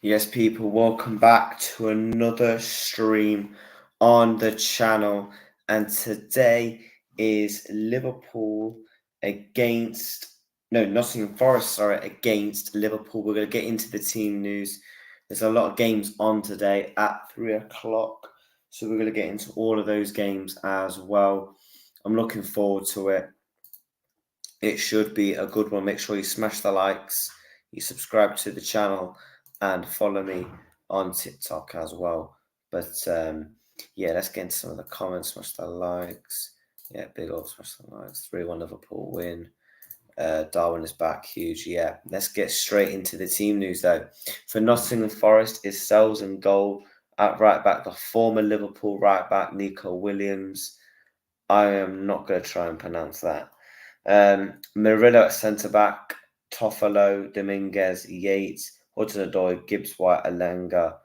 Yes, people, welcome back to another stream on the channel. And today is Nottingham Forest, against Liverpool. We're going to get into the team news. There's a lot of games on today at 3 o'clock. So we're going to get into all of those games as well. I'm looking forward to it. It should be a good one. Make sure you smash the likes, you subscribe to the channel, and follow me on TikTok as well. But yeah, let's get into some of the comments. Smash the likes. Yeah, big old smash the likes. 3-1 Liverpool win. Darwin is back, huge. Yeah, let's get straight into the team news though. For Nottingham Forest is Sells in goal. At right back, the former Liverpool right back, Nico Williams. I am not going to try and pronounce that. Murillo at centre back, Toffolo, Dominguez, Yates, Hudson-Odoi, Gibbs-White, Alenga,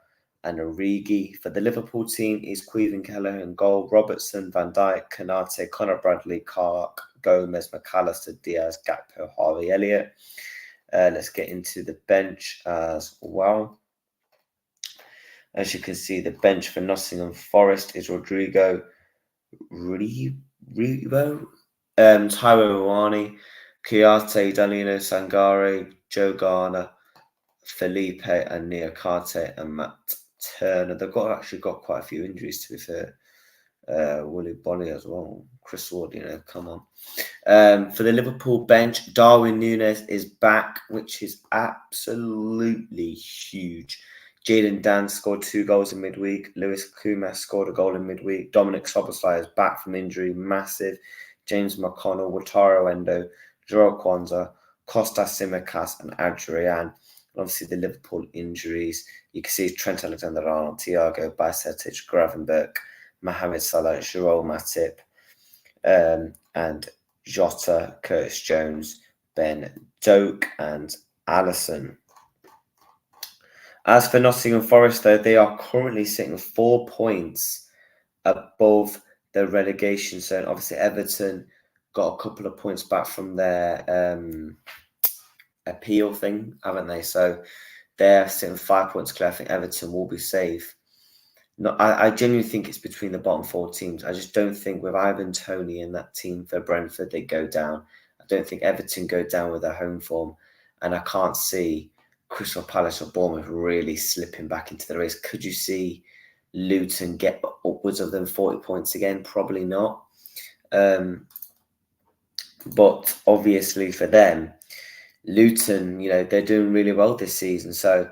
and Origi. For the Liverpool team is Queven Keller in goal, Robertson, Van Dijk, Konate, Conor Bradley, Clark, Gomez, McAllister, Diaz, Gakpo, Harvey Elliott. Let's get into the bench as well. As you can see, the bench for Nottingham Forest is Rodrigo Rebo, Taiwo Iwani, Kouyaté, Danilo Sangare, Joe Garner, Felipe and Niakate and Matt Turner. They've actually got quite a few injuries, to be fair. Willie Bonny as well. Chris Ward, come on. For the Liverpool bench, Darwin Núñez is back, which is absolutely huge. Jayden Dan scored 2 goals in midweek. Lewis Kumas scored a goal in midweek. Dominic Szoboszlai is back from injury, massive. James McConnell, Wataru Endo, Joao Kwanzaa, Kostas Tsimikas and Adrian. Obviously, the Liverpool injuries. You can see Trent Alexander-Arnold, Thiago, Bajcetic, Gravenberch, Mohamed Salah, Joel Matip, and Jota, Curtis Jones, Ben Doak, and Alisson. As for Nottingham Forest, though, they are currently sitting 4 points above the relegation zone. Obviously, Everton got a couple of points back from their appeal thing, haven't they? So they're sitting 5 points clear. I think Everton will be safe. I genuinely think it's between the bottom 4 teams. I just don't think with Ivan Toney and that team for Brentford, they go down. I don't think Everton go down with their home form. And I can't see Crystal Palace or Bournemouth really slipping back into the race. Could you see Luton get upwards of them 40 points again? Probably not. But obviously for them, Luton, they're doing really well this season. So,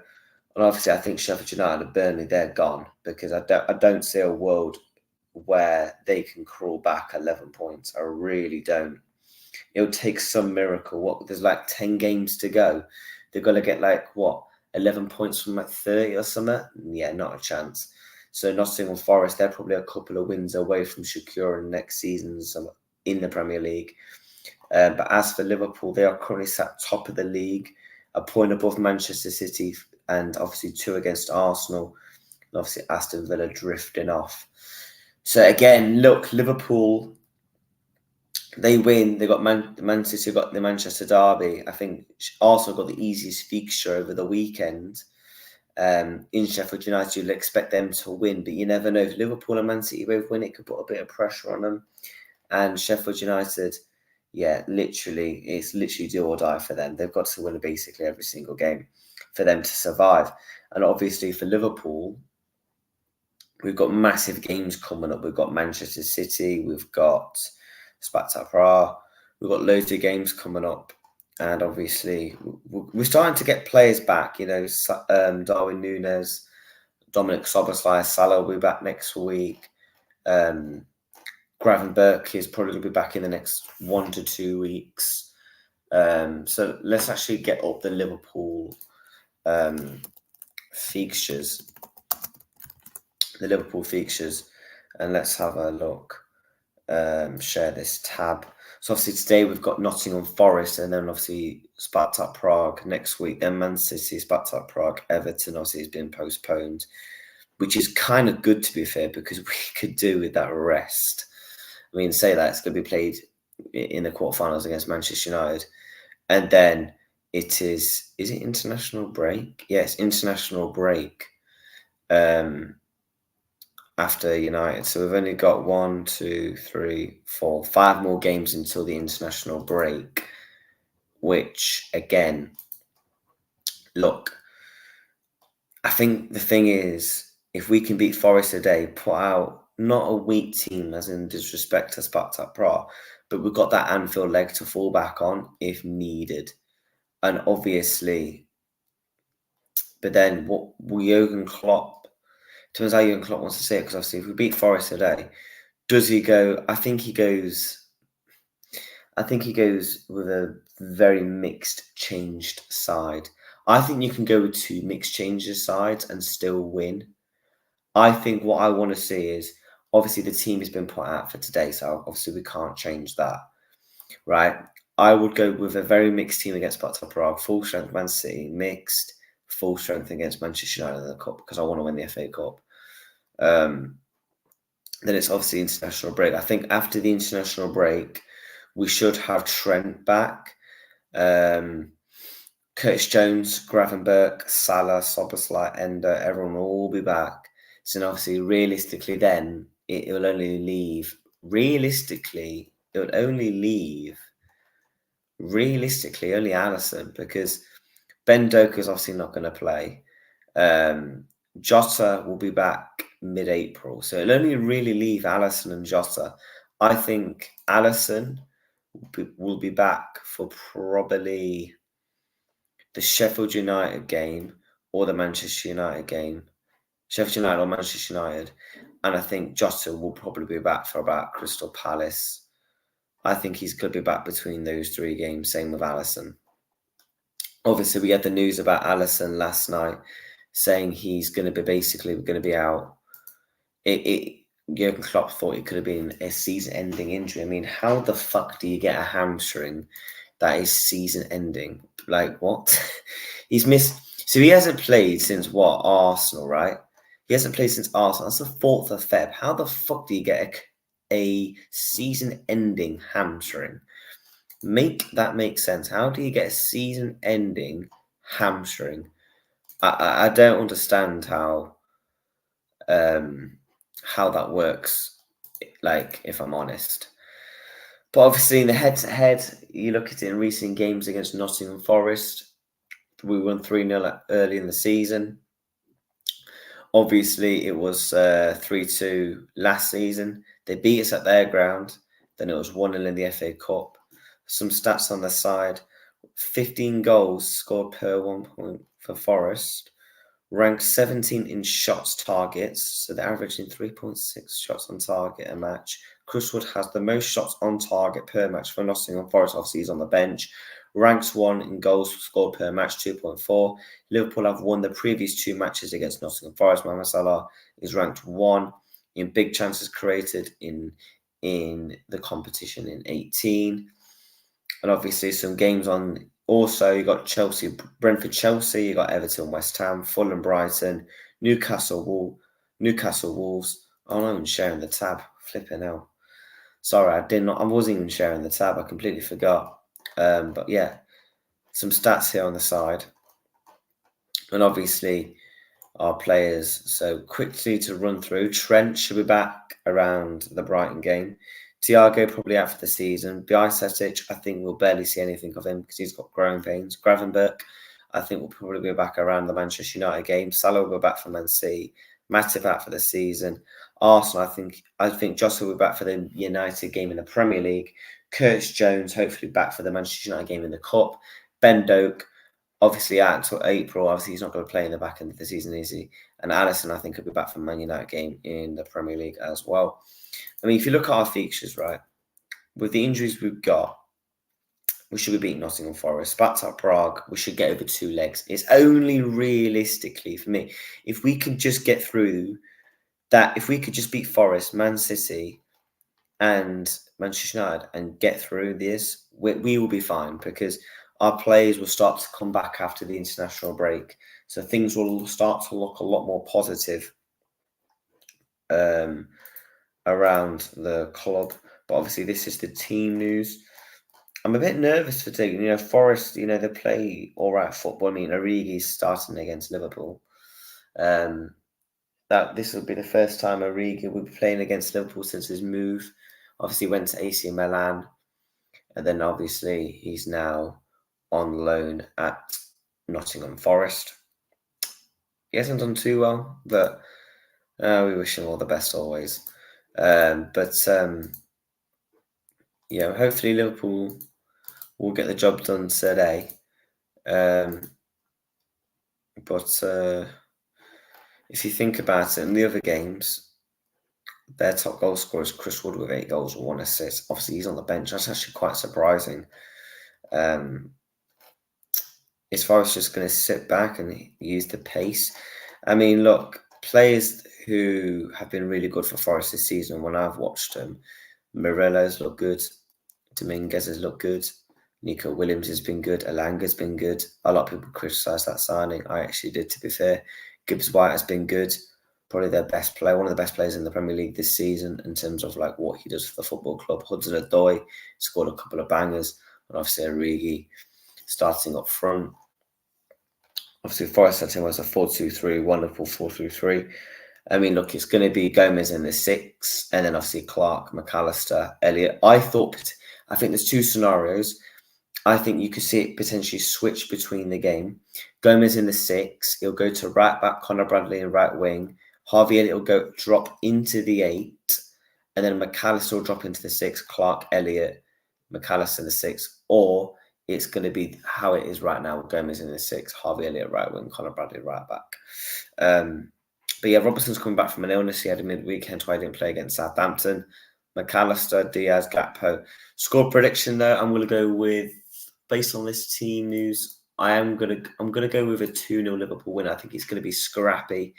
and obviously I think Sheffield United and Burnley, they're gone because I don't see a world where they can crawl back 11 points. I really don't. It'll take some miracle. There's like 10 games to go. They're going to get 11 points from 30 or something? Yeah, not a chance. So Nottingham Forest, they're probably a couple of wins away from securing next season in the Premier League. But as for Liverpool, they are currently sat top of the league, a point above Manchester City, and obviously 2 against Arsenal, and obviously Aston Villa drifting off. So again, look, Liverpool, they win. They got Man City got the Manchester derby. I think Arsenal got the easiest fixture over the weekend. In Sheffield United, you'll expect them to win, but you never know. If Liverpool and Man City both win, it could put a bit of pressure on them. And Sheffield United, it's literally do or die for them. They've got to win basically every single game for them to survive. And obviously for Liverpool, we've got massive games coming up. We've got Manchester City, we've got Sparta Prague, we've got loads of games coming up. And obviously, we're starting to get players back. Darwin Núñez, Dominic Szoboszlai, Salah will be back next week. Gravenberch is probably going to be back in the next 1 to 2 weeks. So let's actually get up the Liverpool fixtures. The Liverpool fixtures. And let's have a look. Share this tab. So obviously today we've got Nottingham Forest and then obviously Sparta Prague next week. Then Man City, Sparta Prague, Everton obviously has been postponed, which is kind of good to be fair because we could do with that rest. I mean, say that it's going to be played in the quarterfinals against Manchester United. And then it is it international break? Yes, international break after United. So we've only got 1, 2, 3, 4, 5 more games until the international break, which again, look, I think the thing is, if we can beat Forest today, put out not a weak team as in disrespect to Spartak Prague, but we've got that Anfield leg to fall back on if needed. And obviously, but then what will Jurgen Klopp, depends how Jurgen Klopp wants to say it, because obviously if we beat Forest today, does he go, I think he goes with a very mixed, changed side. I think you can go with 2 mixed changes sides and still win. I think what I want to see is, obviously the team has been put out for today, so obviously we can't change that, right? I would go with a very mixed team against Spartak Prague, full strength Man City, mixed, full strength against Manchester United in the Cup, because I want to win the FA Cup. Then it's obviously international break. I think after the international break, we should have Trent back. Curtis Jones, Gravenberch, Salah, Szoboszlai, Ender, everyone will all be back. So obviously, realistically, then it will only leave. Realistically, only Alisson, because Ben Doku is obviously not going to play. Jota will be back mid-April, so it'll only really leave Alisson and Jota. I think Alisson will be back for probably the Sheffield United game or the Manchester United game. Sheffield United or Manchester United. And I think Jota will probably be back for about Crystal Palace. I think he's going to be back between those 3 games. Same with Alisson. Obviously, we had the news about Alisson last night saying he's going to be out. Jurgen Klopp thought it could have been a season-ending injury. I mean, how the fuck do you get a hamstring that is season-ending? Like, what? He's missed. So he hasn't played since what? Arsenal, right? He hasn't played since Arsenal. That's the 4th of Feb. How the fuck do you get a season-ending hamstring? Make that make sense. How do you get a season-ending hamstring? I don't understand how that works, like, if I'm honest. But obviously in the head-to-head, you look at it in recent games against Nottingham Forest, we won 3-0 early in the season. Obviously it was 3-2 last season. They beat us at their ground. Then it was 1-0 in the FA Cup. Some stats on the side: 15 goals scored per 1 point for Forest. Ranked 17 in shots targets, so they're averaging 3.6 shots on target a match. Cresswood has the most shots on target per match for Nottingham Forest. Obviously, he's on the bench. Ranks 1 in goals scored per match, 2.4. Liverpool have won the previous 2 matches against Nottingham Forest. Mohamed Salah is ranked 1 in big chances created in the competition in 18. And obviously some games on. Also, you got Brentford, Chelsea. You got Everton, West Ham, Fulham, Brighton, Newcastle, Wolves. Oh, I'm not even sharing the tab. Flipping hell. Sorry, I wasn't even sharing the tab. I completely forgot. But yeah, some stats here on the side. And obviously our players. So quickly to run through. Trent should be back around the Brighton game. Thiago probably out for the season. Bajcetic, I think we'll barely see anything of him because he's got growing pains. Gravenberch, I think will probably be back around the Manchester United game. Salah will be back for Man City. Matip out for the season. Arsenal, I think Joss will be back for the United game in the Premier League. Curtis Jones, hopefully back for the Manchester United game in the Cup. Ben Doak, obviously out until April. Obviously, he's not going to play in the back end of the season, is he? And Alisson, I think, will be back for the Man United game in the Premier League as well. I mean, if you look at our fixtures, right, with the injuries we've got, we should be beating Nottingham Forest. Spartak Prague, we should get over 2 legs. It's only realistically, for me, if we could just get through that, if we could just beat Forest, Man City, and Manchester United and get through this, we will be fine, because our players will start to come back after the international break. So things will start to look a lot more positive around the club. But obviously this is the team news. I'm a bit nervous for taking, Forest, they play all right football. I mean, Origi's starting against Liverpool. This will be the first time Origi will be playing against Liverpool since his move. Obviously, went to AC Milan, and then obviously he's now on loan at Nottingham Forest. He hasn't done too well, but we wish him all the best always. Hopefully Liverpool will get the job done today. If you think about it, in the other games, their top goal scorer is Chris Wood with 8 goals and 1 assist. Obviously, he's on the bench. That's actually quite surprising. As far as just going to sit back and use the pace. I mean, look, players who have been really good for Forest this season, when I've watched them, Morelos look good, Dominguez has looked good, Nico Williams has been good, Alanga's been good. A lot of people criticise that signing. I actually did, to be fair. Gibbs White has been good. Probably their best player, one of the best players in the Premier League this season in terms of like what he does for the football club. Hudson-Odoi scored a couple of bangers, and obviously Origi starting up front. Obviously, Forest setting was a 4-2-3, wonderful 4-3-3. I mean, look, it's going to be Gomez in the 6, and then obviously Clark, McAllister, Elliott. I think there's 2 scenarios. I think you could see it potentially switch between the game. Gomez in the 6, he'll go to right back, Conor Bradley in right wing. Harvey Elliott will drop into the 8, and then McAllister will drop into the 6, Clark, Elliott, McAllister in the 6, or it's going to be how it is right now. Gomez in the 6, Harvey Elliott right wing, Conor Bradley right back. But yeah, Robertson's coming back from an illness. He had a mid-weekend, so I didn't play against Southampton. McAllister, Diaz, Gakpo. Score prediction though, I'm going to go with, based on this team news, I'm gonna go with a 2-0 Liverpool win. I think it's going to be scrappy.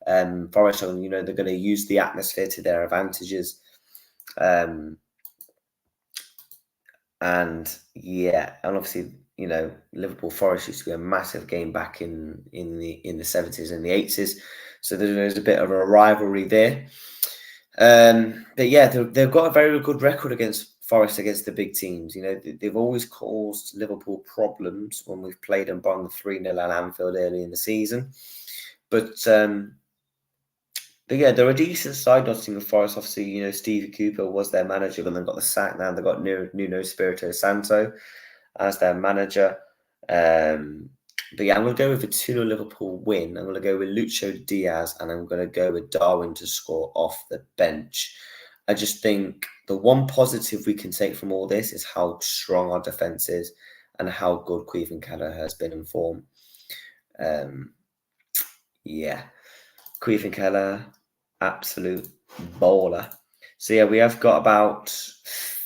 Forest, they're going to use the atmosphere to their advantages. And obviously, Liverpool Forest used to be a massive game back in the 70s and the 80s. So there's a bit of a rivalry there. But yeah, they've got a very good record against Forest, against the big teams. They've always caused Liverpool problems when we've played them on the 3-0 at Anfield early in the season. But yeah, they're a decent side, Nottingham Forest. Obviously, Stevie Cooper was their manager, but then got the sack. Now they've got Nuno Espirito Santo as their manager. But yeah, I'm going to go with a 2-0 Liverpool win. I'm going to go with Lucho Diaz, and I'm going to go with Darwin to score off the bench. I just think the one positive we can take from all this is how strong our defence is and how good Queven Keller has been in form. Queven Keller, absolute baller. So yeah, we have got about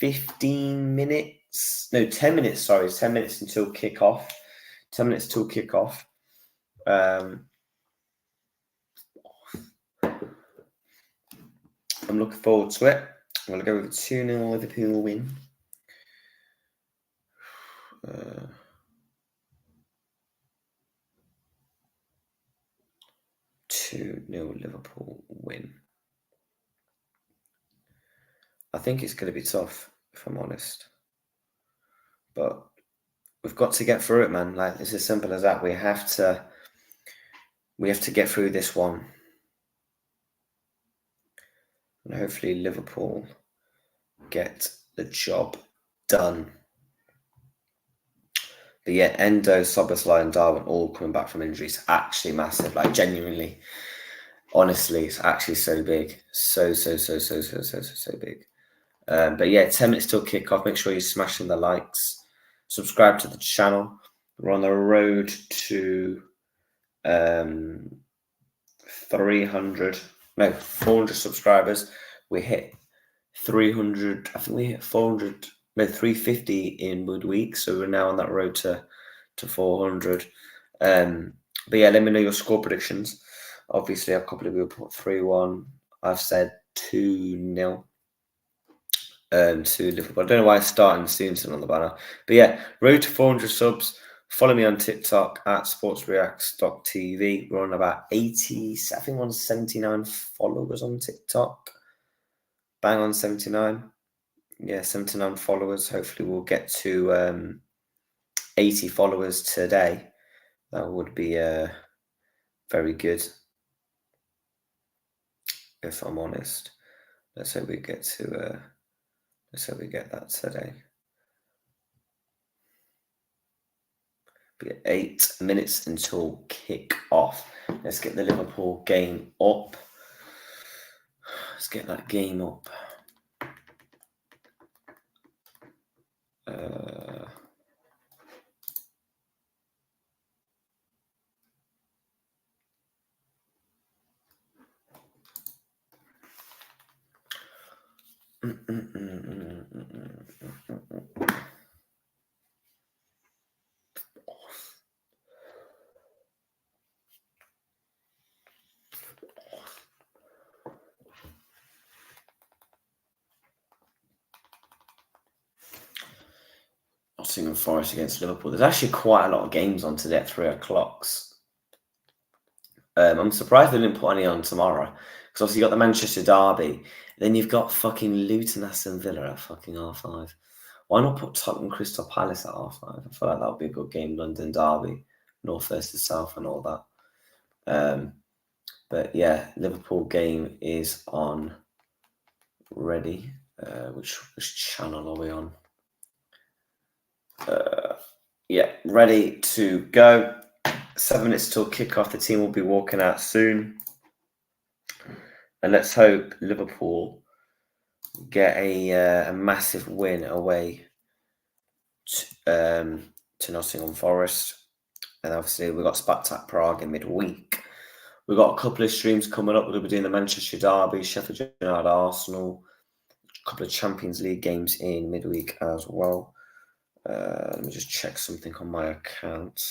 10 minutes until kickoff. 10 minutes till kickoff. I'm looking forward to it. I'm going to go with a 2-0 Liverpool win. 2-0 Liverpool win. I think it's going to be tough, if I'm honest. But we've got to get through it, man. Like, it's as simple as that. We have to get through this one. And hopefully Liverpool get the job done. But yeah, Endo, Szoboszlai and Darwin all coming back from injuries. Actually massive. Like, genuinely. Honestly, it's actually so big. So big. But yeah, 10 minutes till kickoff. Make sure you're smashing the likes. Subscribe to the channel. We're on the road to 400 subscribers. We hit 300. I think we hit 350 in midweek. So we're now on that road to 400. But yeah, let me know your score predictions. Obviously, a couple of people put 3-1. I've said 2-0 to Liverpool. I don't know why it's starting soon on the banner. But yeah, road to 400 subs. Follow me on TikTok at sportsreacts.tv. We're on about 80, I think we're on 79 followers on TikTok. Bang on 79. Yeah, 79 followers. Hopefully we'll get to 80 followers today. That would be very good, if I'm honest. Let's hope we get to let's hope we get that today. Be 8 minutes until kick off. Let's get the Liverpool game up. Let's get that game up. Nottingham Forest against Liverpool. There's actually quite a lot of games on today at 3 o'clock. I'm surprised they didn't put any on tomorrow. Because obviously you got the Manchester derby. Then you've got fucking Luton Aston Villa at fucking half-5. Why not put Tottenham Crystal Palace at half-5? I feel like that would be a good game. London derby. North versus South and all that. But yeah, Liverpool game is on ready. Which channel are we on? Yeah, ready to go. 7 minutes till kickoff. The team will be walking out soon. And let's hope Liverpool get a massive win away to Nottingham Forest. And obviously we've got Spartak Prague in midweek. We've got a couple of streams coming up. We're going to be doing the Manchester derby, Sheffield United, Arsenal. A couple of Champions League games in midweek as well. Let me just check something on my account.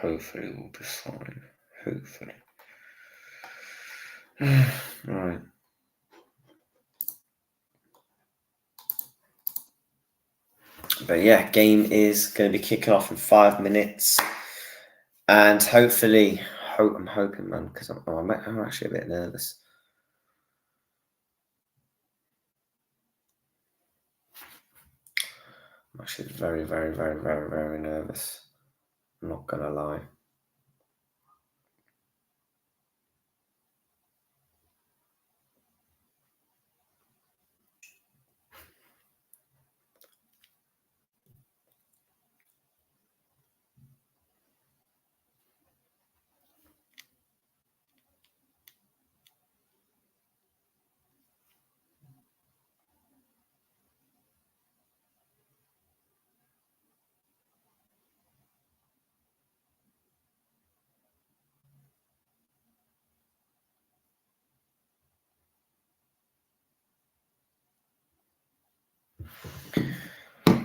Hopefully we'll be fine. Hopefully. Right. But yeah, game is going to be kicking off in 5 minutes. And hopefully, I'm hoping, man, because I'm actually a bit nervous. I'm actually very, very, very, very, very nervous. I'm not going to lie.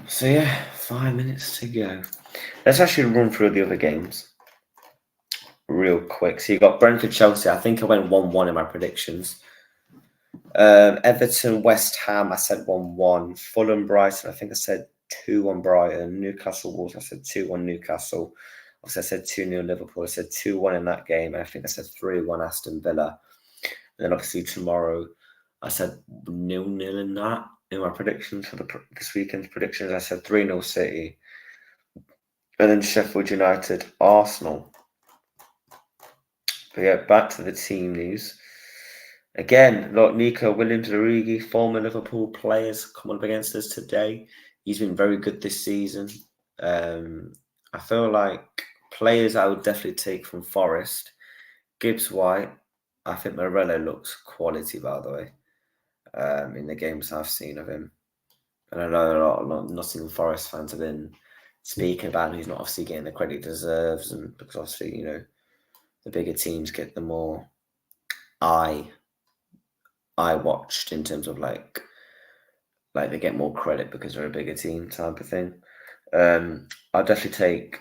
So yeah, 5 minutes to go. Let's actually run through the other games real quick. So you got Brentford, Chelsea. I think I went 1-1 in my predictions. Everton, West Ham, I said 1-1. Fulham, Brighton, I think I said 2-1 Brighton. Newcastle, Wolves, I said 2-1 Newcastle. Obviously, I said 2-0 Liverpool. I said 2-1 in that game. And I think I said 3-1 Aston Villa. And then obviously tomorrow, I said 0-0 in that. In my predictions for this weekend's predictions, I said 3-0 City. And then Sheffield United, Arsenal. But yeah, back to the team news. Again, look, Nico Williams, Origi, former Liverpool players, come up against us today. He's been very good this season. I feel like players I would definitely take from Forest. Gibbs White. I think Morello looks quality, by the way, in the games I've seen of him. And I know a lot of Nottingham Forest fans have been speaking about him. He's not obviously getting the credit he deserves, and because obviously, the bigger teams get the more I watched in terms of like they get more credit because they're a bigger team type of thing. I'll definitely take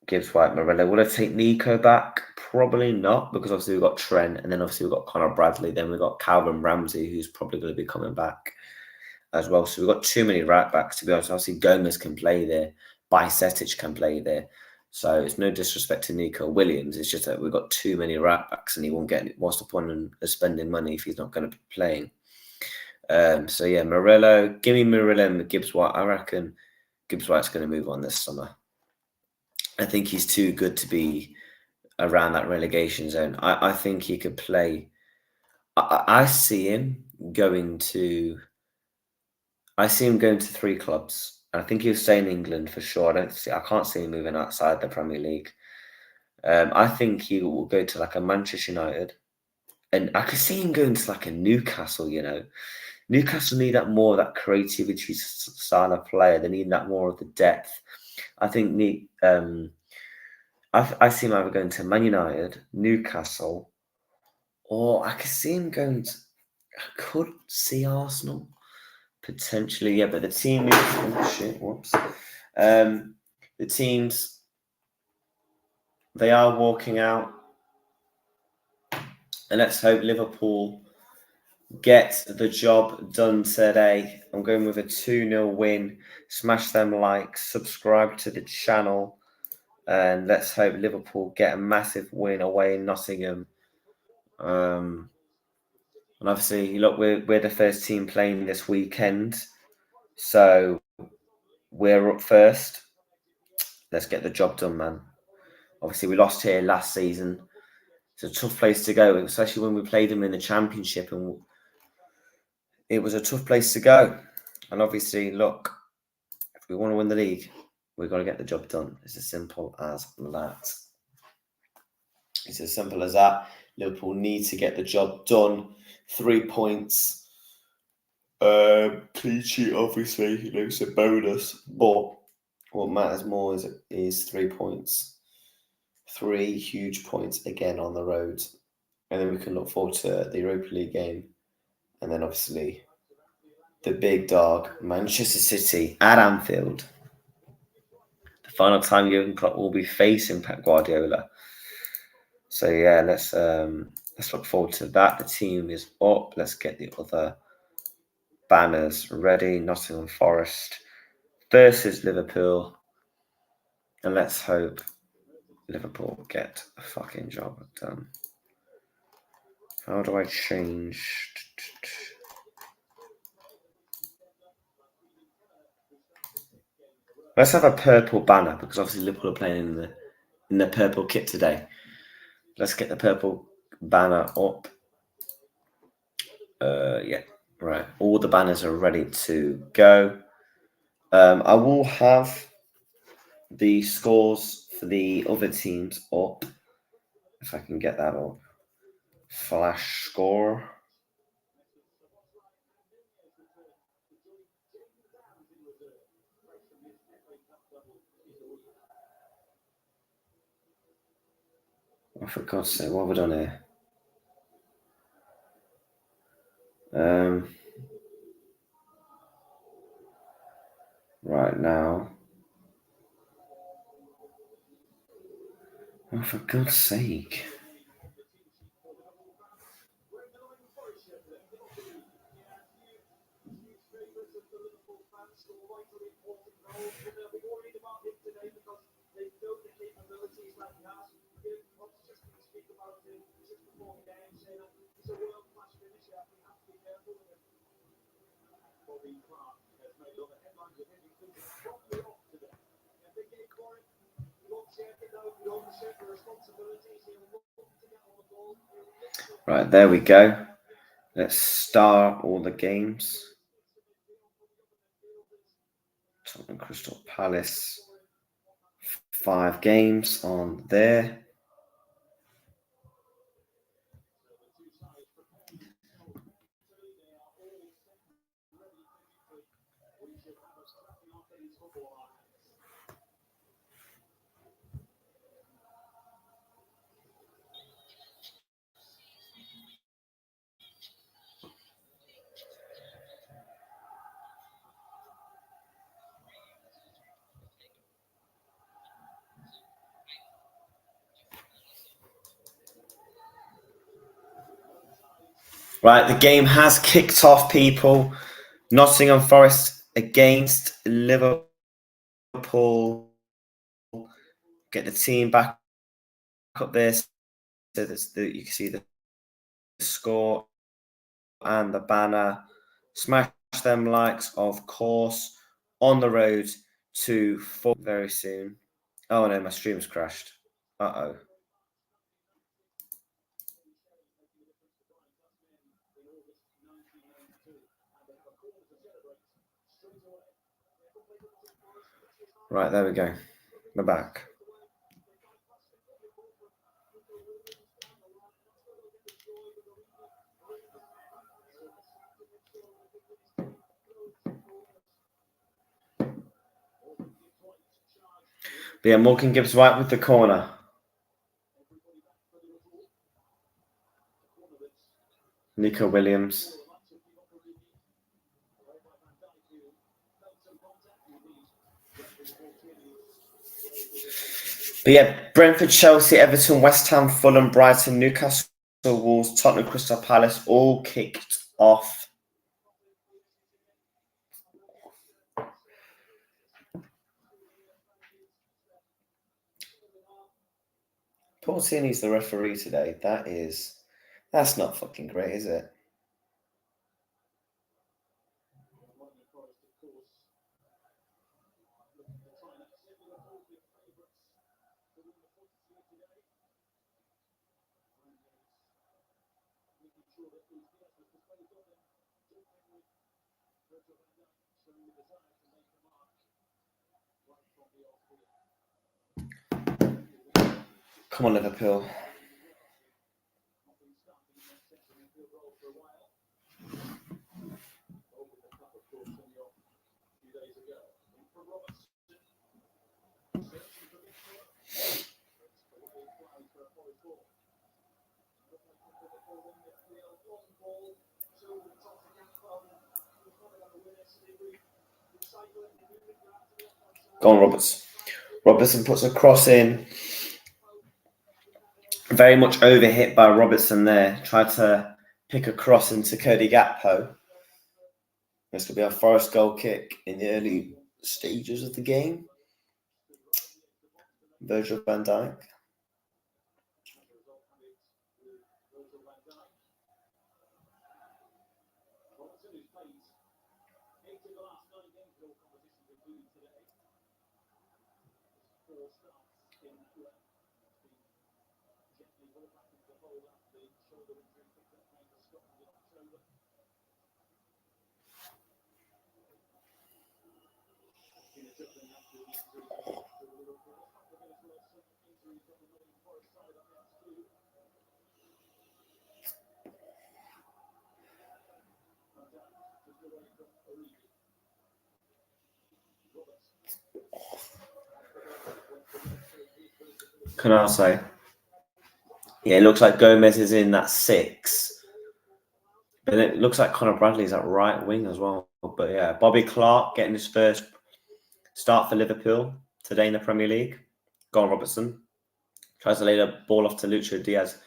Gibbs White, Morello. Will I take Nico back? Probably not, because obviously we've got Trent, and then obviously we've got Conor Bradley, then we've got Calvin Ramsey, who's probably going to be coming back as well. So we've got too many right backs, to be honest. Obviously Gomez can play there, Bajcetic can play there. So it's no disrespect to Nico Williams. It's just that we've got too many right backs, and he won't get. What's the point of spending money if he's not going to be playing? So yeah, Murillo. Give me Murillo and Gibbs White. I reckon Gibbs White's going to move on this summer. I think he's too good to be around that relegation zone. I think he could play. I see him going to. I see him going to 3 clubs. I think he'll stay in England for sure. I can't see him moving outside the Premier League. I think he will go to like a Manchester United, and I could see him going to like a Newcastle. Newcastle need that more of that creativity style of player. They need that more of the depth. I think I see him either going to Man United, Newcastle, or I could see him going to. I could see Arsenal potentially, yeah. But the team is whoops. The teams, they are walking out, and let's hope Liverpool get the job done today. I'm going with a 2-0 win. Smash them likes, subscribe to the channel, and let's hope Liverpool get a massive win away in Nottingham. And obviously, look, we're the first team playing this weekend, so we're up first. Let's get the job done, man. Obviously, we lost here last season. It's a tough place to go, especially when we played them in the Championship, and it was a tough place to go. And obviously, look, if we want to win the league, we've got to get the job done. It's as simple as that. It's as simple as that. Liverpool need to get the job done. 3 points. Clean sheet, obviously, it's a bonus. But what matters more is 3 points. 3 huge points again on the road. And then we can look forward to the Europa League game. And then obviously the big dog, Manchester City at Anfield. The final time Jurgen Klopp will be facing Pep Guardiola. So yeah, let's look forward to that. The team is up. Let's get the other banners ready. Nottingham Forest versus Liverpool. And let's hope Liverpool get a fucking job done. How do I change? Let's have a purple banner, because obviously Liverpool are playing in the purple kit today. Let's get the purple banner up. Yeah, right. All the banners are ready to go. I will have the scores for the other teams up, if I can get that up. Flash score. Oh, for God's sake, what have we done here? Right now. Oh, for God's sake. Right, there we go. Let's start all the games. Tottenham Crystal Palace. 5 games on there. Right, the game has kicked off, people. Nottingham Forest against Liverpool. get the team back up there so that you can see the score and the banner. Smash them likes, of course, on the road to 4 very soon. Oh no, my stream's crashed. Uh-oh. Right, there we go. We're back. But yeah, Morgan Gibbs White with the corner. Nico Williams. But yeah, Brentford, Chelsea, Everton, West Ham, Fulham, Brighton, Newcastle, Wolves, Tottenham, Crystal Palace all kicked off. Portini's the referee today. That's not fucking great, is it? Come on, Liverpool. Go on, Roberts. Robertson puts a cross in. Very much overhit by Robertson there. Tried to pick a cross into Cody Gakpo. This could be our first goal kick in the early stages of the game. Virgil van Dijk. Can I say? Yeah, it looks like Gomez is in that 6. But it looks like Conor Bradley's at right wing as well. But yeah, Bobby Clark getting his first start for Liverpool today in the Premier League. Go on, Robertson. Tries to lay the ball off to Lucho Diaz.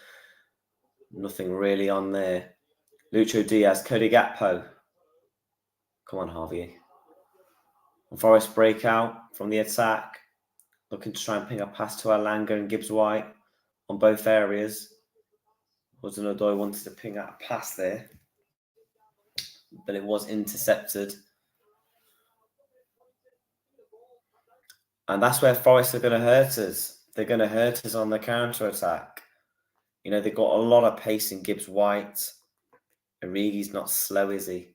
Nothing really on there. Lucho Diaz, Cody Gakpo. Come on, Harvey. Forest breakout from the attack. Looking to try and ping a pass to Alanga and Gibbs White on both areas. Hudson-Odoi wanted to ping out a pass there, but it was intercepted. And that's where Forest are going to hurt us. They're going to hurt us on the counter-attack. You know, they've got a lot of pace in Gibbs White. Origi's not slow, is he?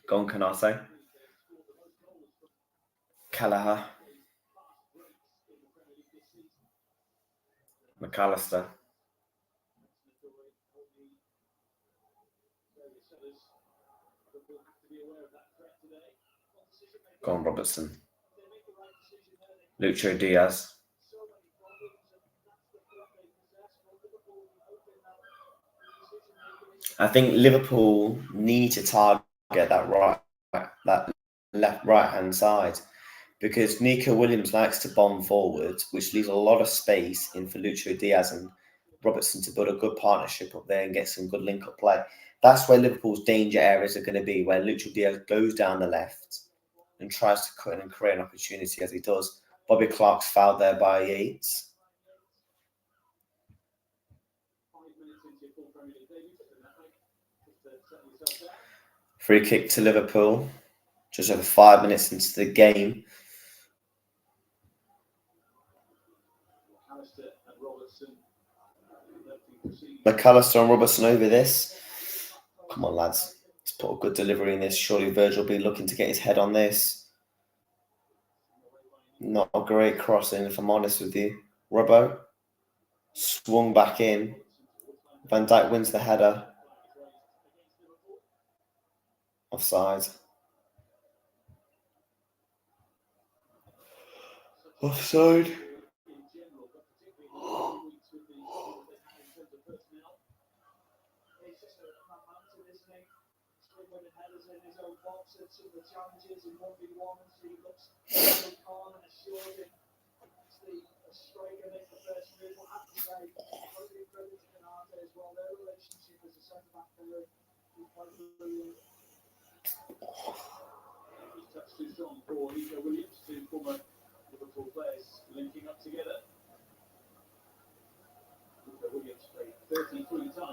Go on, Canate. Kelleher. McAllister. Go on, Robertson. Lucho Diaz. I think Liverpool need to target that left right hand side because Nico Williams likes to bomb forward, which leaves a lot of space in for Lucho Diaz and Robertson to build a good partnership up there and get some good link-up play. That's where Liverpool's danger areas are going to be, where Lucho Diaz goes down the left and tries to cut in and create an opportunity as he does. Bobby Clark's fouled there by Yates. Free kick to Liverpool, just over 5 minutes into the game. McAllister and Robertson over this. Come on, lads. Let's put a good delivery in this. Surely Virgil will be looking to get his head on this. Not a great crossing, if I'm honest with you. Robbo swung back in. Van Dijk wins the header. Offside. Offside.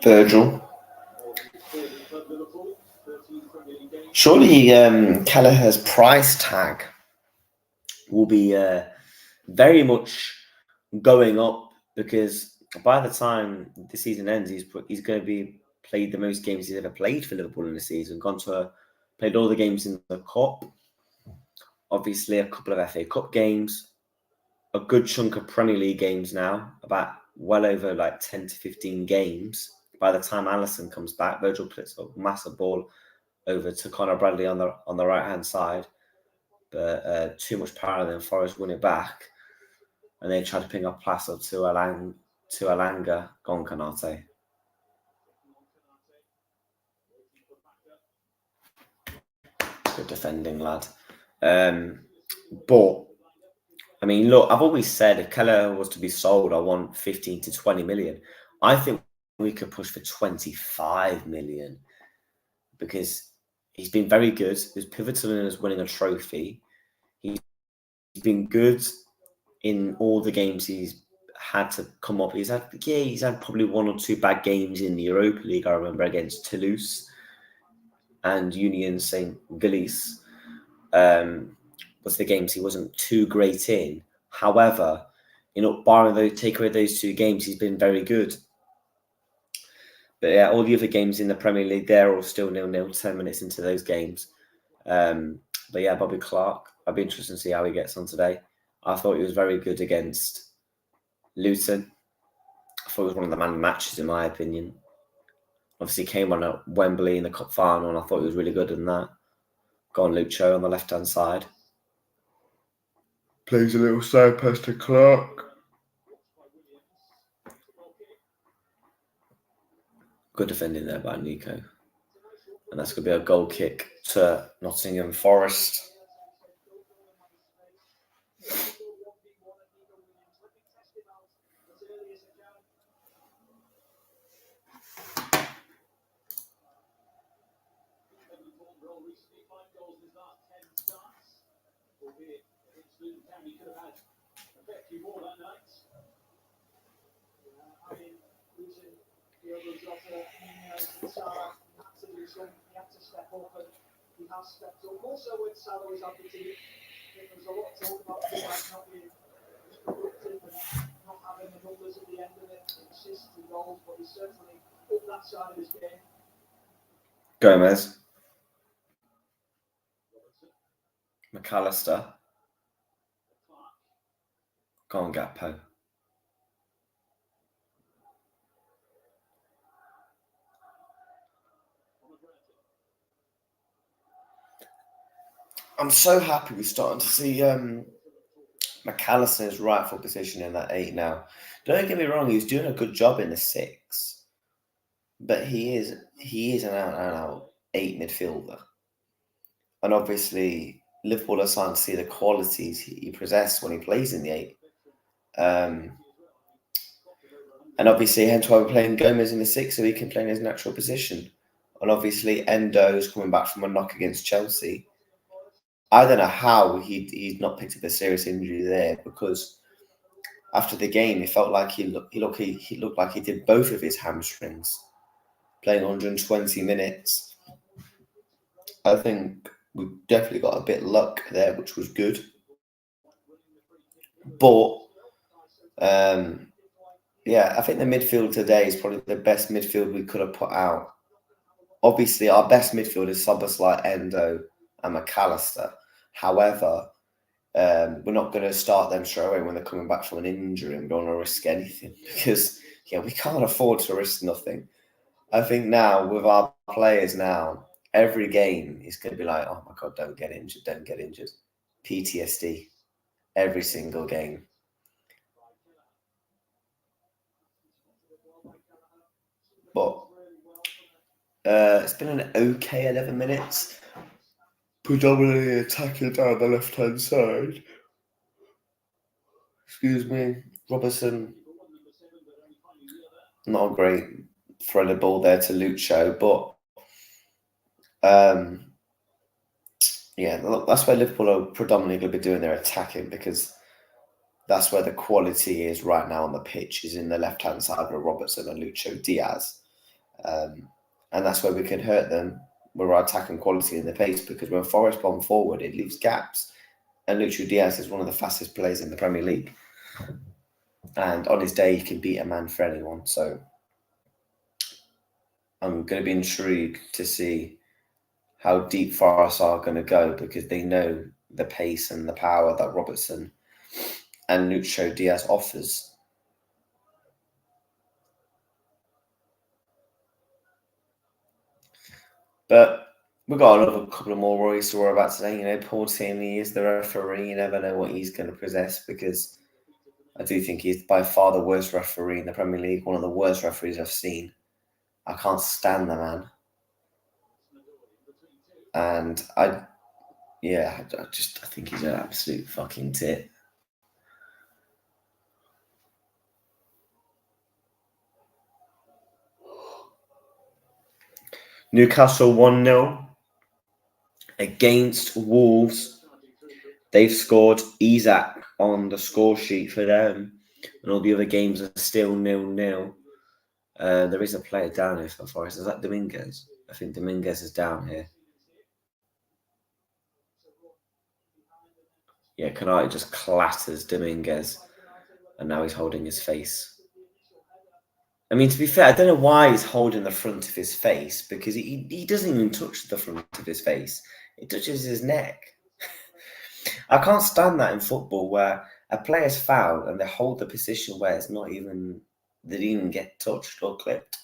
Virgil. Surely Kelleher's price tag will be very much going up because by the time the season ends, he's going to be played the most games he's ever played for Liverpool in the season. Played all the games in the Cup. Obviously, a couple of FA Cup games, a good chunk of Premier League games now, about well over like 10 to 15 games. By the time Alisson comes back, Virgil puts a massive ball over to Conor Bradley on the right hand side, but too much power, and then Forest win it back, and they try to ping a pass up to Alanga. Gone Kanate. Good defending, lad. But I mean, look, I've always said if Keller was to be sold, I want 15 to 20 million. I think we could push for 25 million because he's been very good. He's pivotal in us winning a trophy. He's been good in all the games he's had to come up. He's had probably one or two bad games in the Europa League. I remember against Toulouse and Union Saint Gilles. Was the games he wasn't too great in. However, take away those two games, he's been very good. But yeah, all the other games in the Premier League, they're all still 0-0, 10 minutes into those games. But yeah, Bobby Clark, I'd be interested to see how he gets on today. I thought he was very good against Luton. I thought it was one of the man matches, in my opinion. Obviously, came on at Wembley in the Cup final, and I thought he was really good in that. Go on, Lucho on the left-hand side. Plays a little side pass to Clark. Good defending there by Nico. And that's going to be a goal kick to Nottingham Forest. Gomez. McAllister. Go on, Gakpo. I'm so happy we're starting to see McAllister's rightful position in that 8 now. Don't get me wrong, he's doing a good job in the 6. but he is an out 8 midfielder, and obviously Liverpool are starting to see the qualities he possesses when he plays in the 8. And obviously, hence why we're playing Gomez in the 6, so he can play in his natural position. And obviously, Endo's coming back from a knock against Chelsea. I don't know how he's not picked up a serious injury there, because after the game, it felt like he looked like he did both of his hamstrings, playing 120 minutes. I think we definitely got a bit luck there, which was good. But yeah, I think the midfield today is probably the best midfield we could have put out. Obviously, our best midfield is Szoboszlai, Endo, and McAllister. However, we're not going to start them straight away when they're coming back from an injury. We don't want to risk anything because, we can't afford to risk nothing. I think now with our players now, every game is going to be like, oh my God, don't get injured, don't get injured. PTSD every single game. But it's been an okay 11 minutes. Predominantly attacking down the left-hand side. Excuse me. Robertson, not a great throw the ball there to Lucho, but yeah, that's where Liverpool are predominantly going to be doing their attacking, because that's where the quality is right now on the pitch, is in the left-hand side with Robertson and Lucho Diaz. And that's where we can hurt them with our attacking quality in the pace, because when Forest bomb forward, it leaves gaps. And Lucho Diaz is one of the fastest players in the Premier League. And on his day, he can beat a man for anyone. So I'm going to be intrigued to see how deep Forest are going to go, because they know the pace and the power that Robertson and Lucho Diaz offers. But we've got another couple of more worries to worry about today. Paul Tierney is the referee. You never know what he's going to possess, because I do think he's by far the worst referee in the Premier League, one of the worst referees I've seen. I can't stand the man. And I think he's an absolute fucking tit. Newcastle 1-0 against Wolves. They've scored Isak on the score sheet for them, and all the other games are still 0-0. There is a player down here for Forest. Is that Dominguez? I think Dominguez is down here. Yeah, Kanate just clatters Dominguez, and now he's holding his face. I mean, to be fair, I don't know why he's holding the front of his face, because he doesn't even touch the front of his face. It touches his neck. I can't stand that in football, where a player's fouled and they hold the position where it's not even, they didn't even get touched or clipped.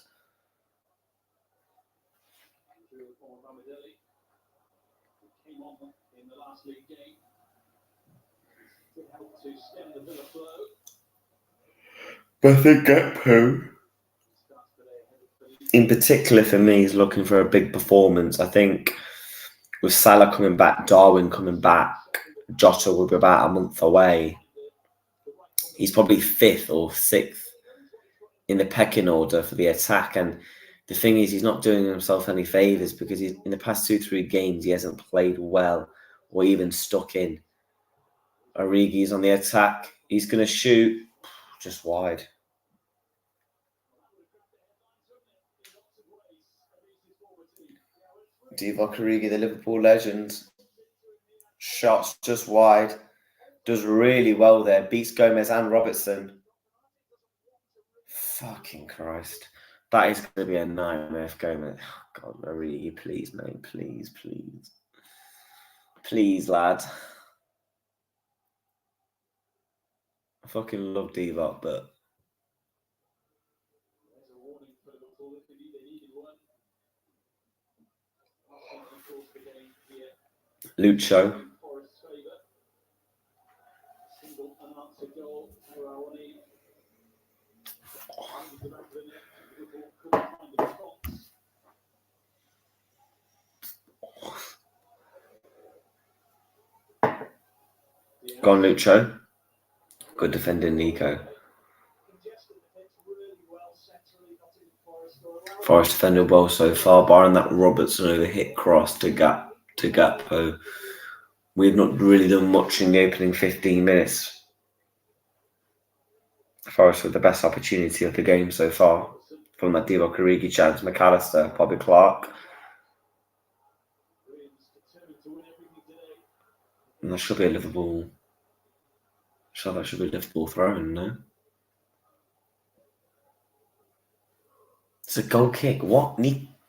But I think Gakpo, in particular for me, is looking for a big performance. I think with Salah coming back, Darwin coming back, Jota will be about a month away. He's probably 5th or 6th in the pecking order for the attack. And the thing is, he's not doing himself any favours, because in the past 2-3 games, he hasn't played well or even stuck in. Origi's on the attack. He's going to shoot just wide. Divock Origi, the Liverpool legend. Shots just wide. Does really well there. Beats Gomez and Robertson. Fucking Christ. That is going to be a nightmare if Gomez... Oh, God, Origi, please, mate. Please, please. Please, lad. I fucking love Divock, but... Lucho. Go on, Lucho. Good defending, Nico. Forest defended well so far, barring that Robertson over hit cross to Gakpo. We've not really done much in the opening 15 minutes. Forest with the best opportunity of the game so far. From that Divock Origi chance, McAllister, Bobby Clark. And that should be a Liverpool. That should be a Liverpool throw-in, no? It's a goal kick. What?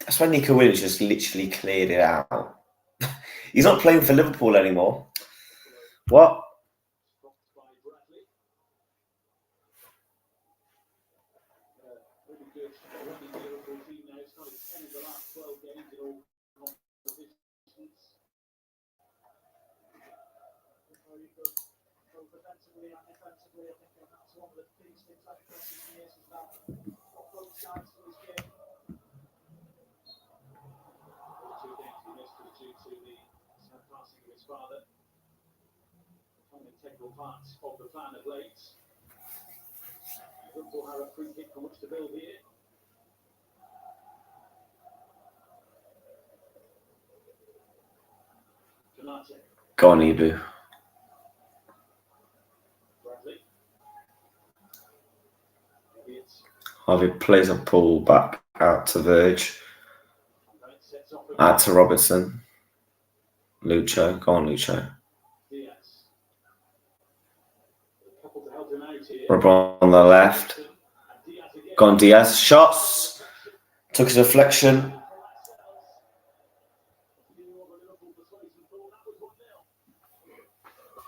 That's why Nico Williams just literally cleared it out. He's not playing for Liverpool anymore. What? Go on, Ibu. Harvey plays a pull back out to Verge. Out to Robertson. Lucho. Go on, Lucho. Robert on the left. Go on, Diaz. Shots. Took his deflection.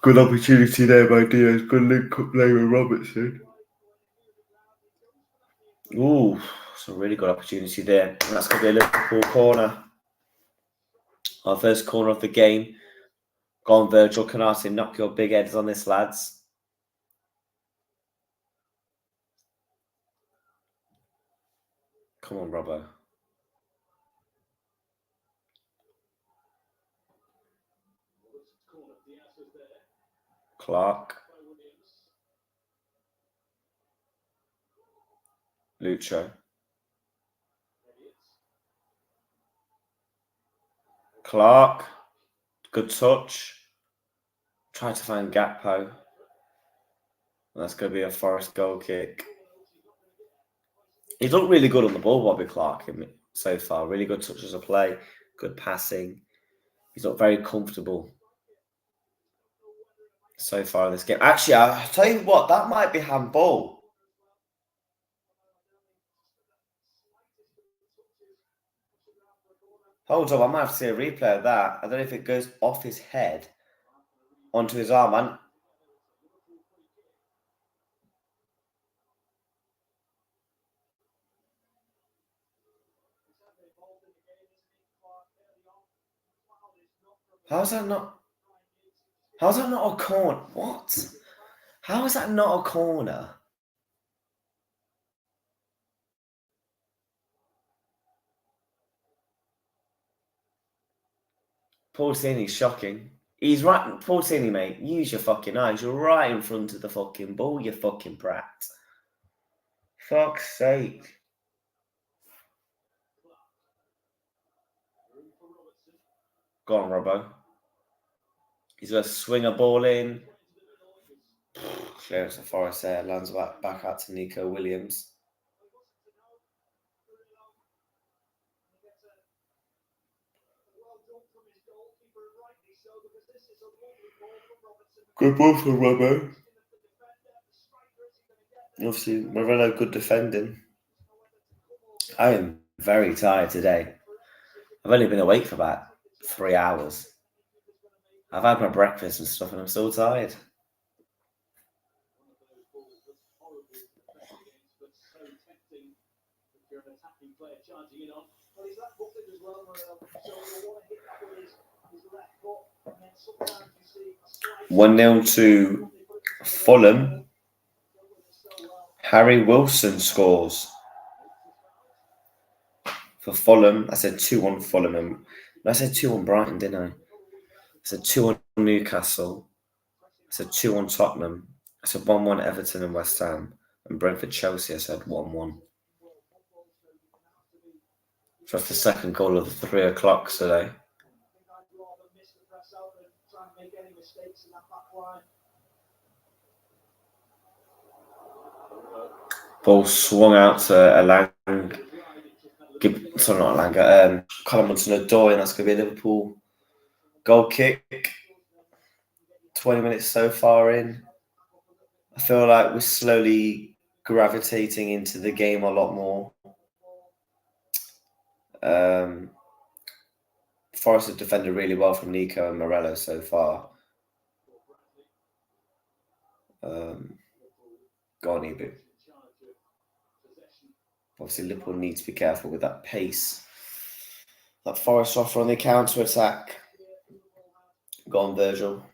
Good opportunity there by Diaz. Good link up play with Robertson. Ooh, it's a really good opportunity there. And that's going to be a Liverpool corner. Our first corner of the game. Go on, Virgil Canati. Knock your big heads on this, lads. Come on, Robbo. Clark. Lucho. Clark. Good touch. Try to find Gakpo. That's going to be a Forest goal kick. He's looked really good on the ball, Bobby Clark, so far. Really good touches of play. Good passing. He's looked very comfortable so far in this game. Actually, I'll tell you what, that might be handball. Hold on, I might have to see a replay of that. I don't know if it goes off his head onto his arm. How's that not a corner? What? How is that not a corner? Paul Sini's shocking. He's right. Paul Sini, mate, use your fucking eyes. You're right in front of the fucking ball, you fucking brat. Fuck's sake. Go on, Robbo. He's going to swing a ball in. Clearance of Forest there. Lands back out to Nico Williams. Good ball for Robbo. Obviously, Morello, good defending. I am very tired today. I've only been awake for about 3 hours. I've had my breakfast and stuff, and I'm still tired. One 0 to Fulham. Harry Wilson scores for Fulham. I said 2-1 Fulham. I said 2-1 Brighton, didn't I? I said 2-1 Newcastle. I said 2-1 Tottenham. I said 1-1 Everton and West Ham. And Brentford Chelsea, I said 1-1. So that's the second goal of the 3 o'clock today. Ball swung out to Alang. Sorry, not Alanga. Callum Hudson-Odoi, and that's going to be a Liverpool goal kick. 20 minutes so far in. I feel like we're slowly gravitating into the game a lot more. Forest have defended really well from Nico and Morello so far. Go on, Ibu. Obviously, Liverpool need to be careful with that pace that Forest offer on the counter attack. Go on, Virgil.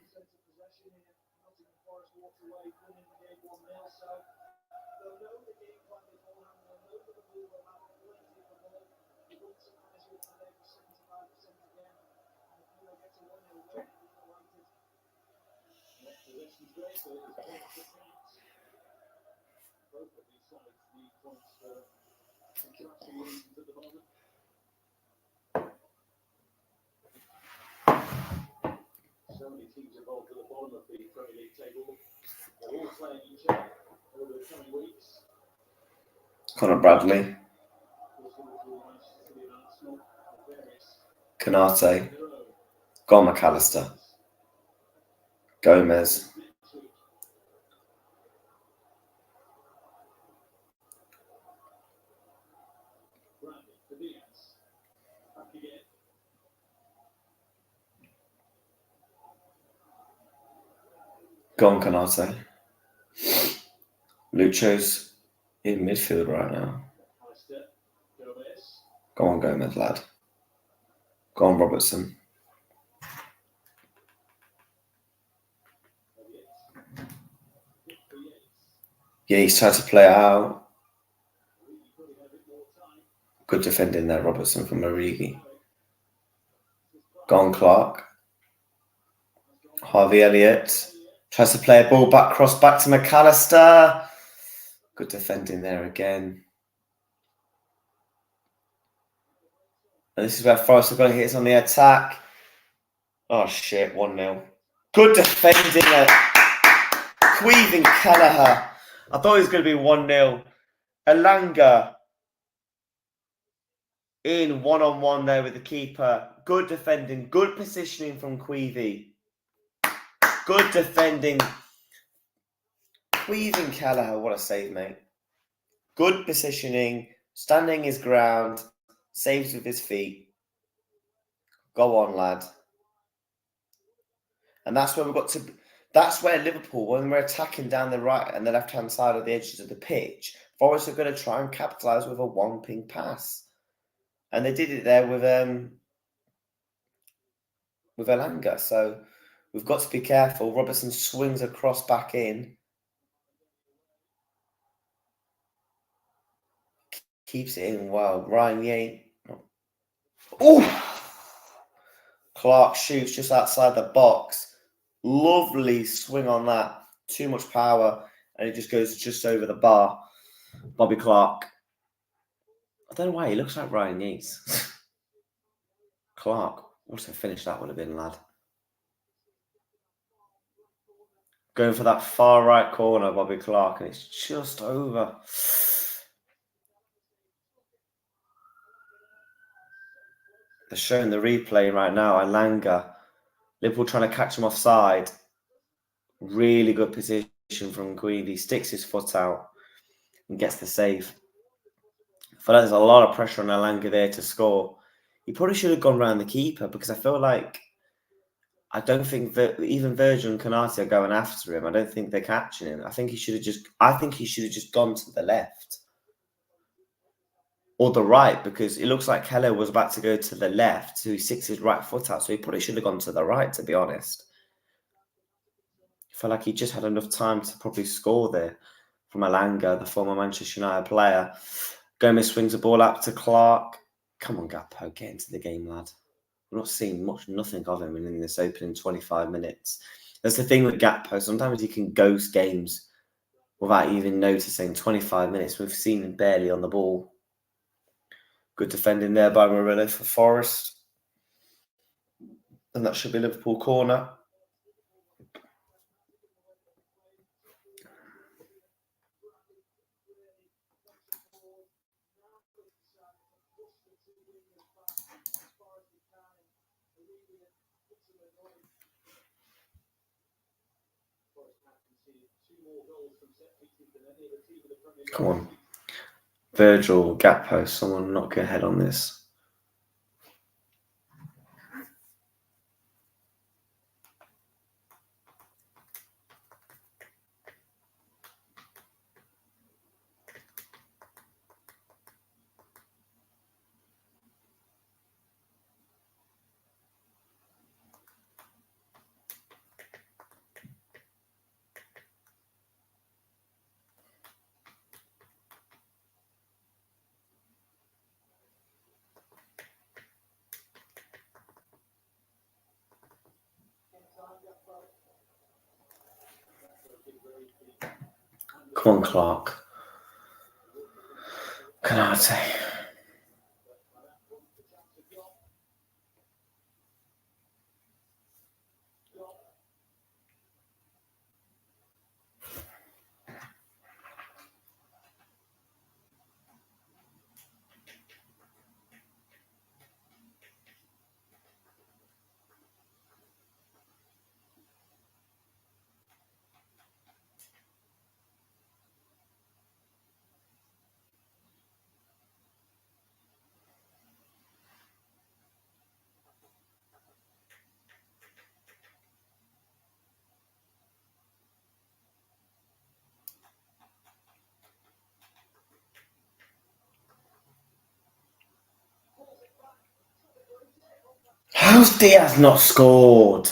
Conor Bradley. Canate. Go on, McAllister. Gomez. Go on, Canate. Lucho's in midfield right now. Go on, Gomez, lad. Go on, Robertson. Yeah, he's tried to play it out. Good defending there, Robertson from Origi. Go on, Clark. Harvey Elliott tries to play a ball back, cross back to McAllister. Good defending there again. And this is where Forest are going to hit us on the attack. Oh, shit, 1-0. Good defending there. Queeving Kelleher. I thought it was going to be 1-0. Elanga in one-on-one there with the keeper. Good defending, good positioning from Queevy. Good defending. Queeving Kelleher, what a save, mate. Good positioning, standing his ground, saves with his feet. Go on, lad. And that's where we've got to. That's where Liverpool, when we're attacking down the right and the left-hand side of the edges of the pitch, Forest are going to try and capitalise with a one-ping pass. And they did it there with Elanga. So we've got to be careful. Robertson swings across back in. Keeps it in well. Ryan Yates. Oh! Clark shoots just outside the box. Lovely swing on that. Too much power. And it just goes just over the bar. Bobby Clark. I don't know why he looks like Ryan Yates. Clark. What a finish that would have been, lad. Going for that far right corner, Bobby Clark. And it's just over. They're showing the replay right now. Elanga. Liverpool trying to catch him offside. Really good position from Queevy. He sticks his foot out and gets the save. I feel like there's a lot of pressure on Elanga there to score. He probably should have gone round the keeper because I feel like I don't think that even Virgil and Canate are going after him. I don't think they're catching him. I think he should have just gone to the left or the right because it looks like Keller was about to go to the left, so he sticks his right foot out. So he probably should have gone to the right, to be honest. I feel like he just had enough time to probably score there from Elanga, the former Manchester United player. Gomez swings the ball up to Clark. Come on, Gakpo, get into the game, lad. We're not seeing nothing of him in this opening 25 minutes. That's the thing with Gakpo. Sometimes he can ghost games without even noticing. 25 minutes, we've seen him barely on the ball. Good defending there by Murillo for Forest. And that should be Liverpool corner. Come on. Virgil, Gakpo, someone knock your head on this. Come on, Clark. Canate. How's Diaz not scored?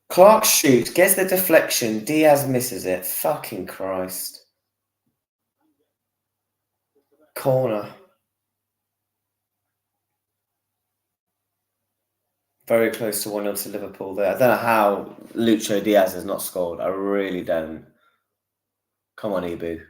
Clark shoots, gets the deflection, Diaz misses it. Fucking Christ. Corner. Very close to 1-0 to Liverpool there. I don't know how Lucho Diaz has not scored. I really don't. Come on, Ibu.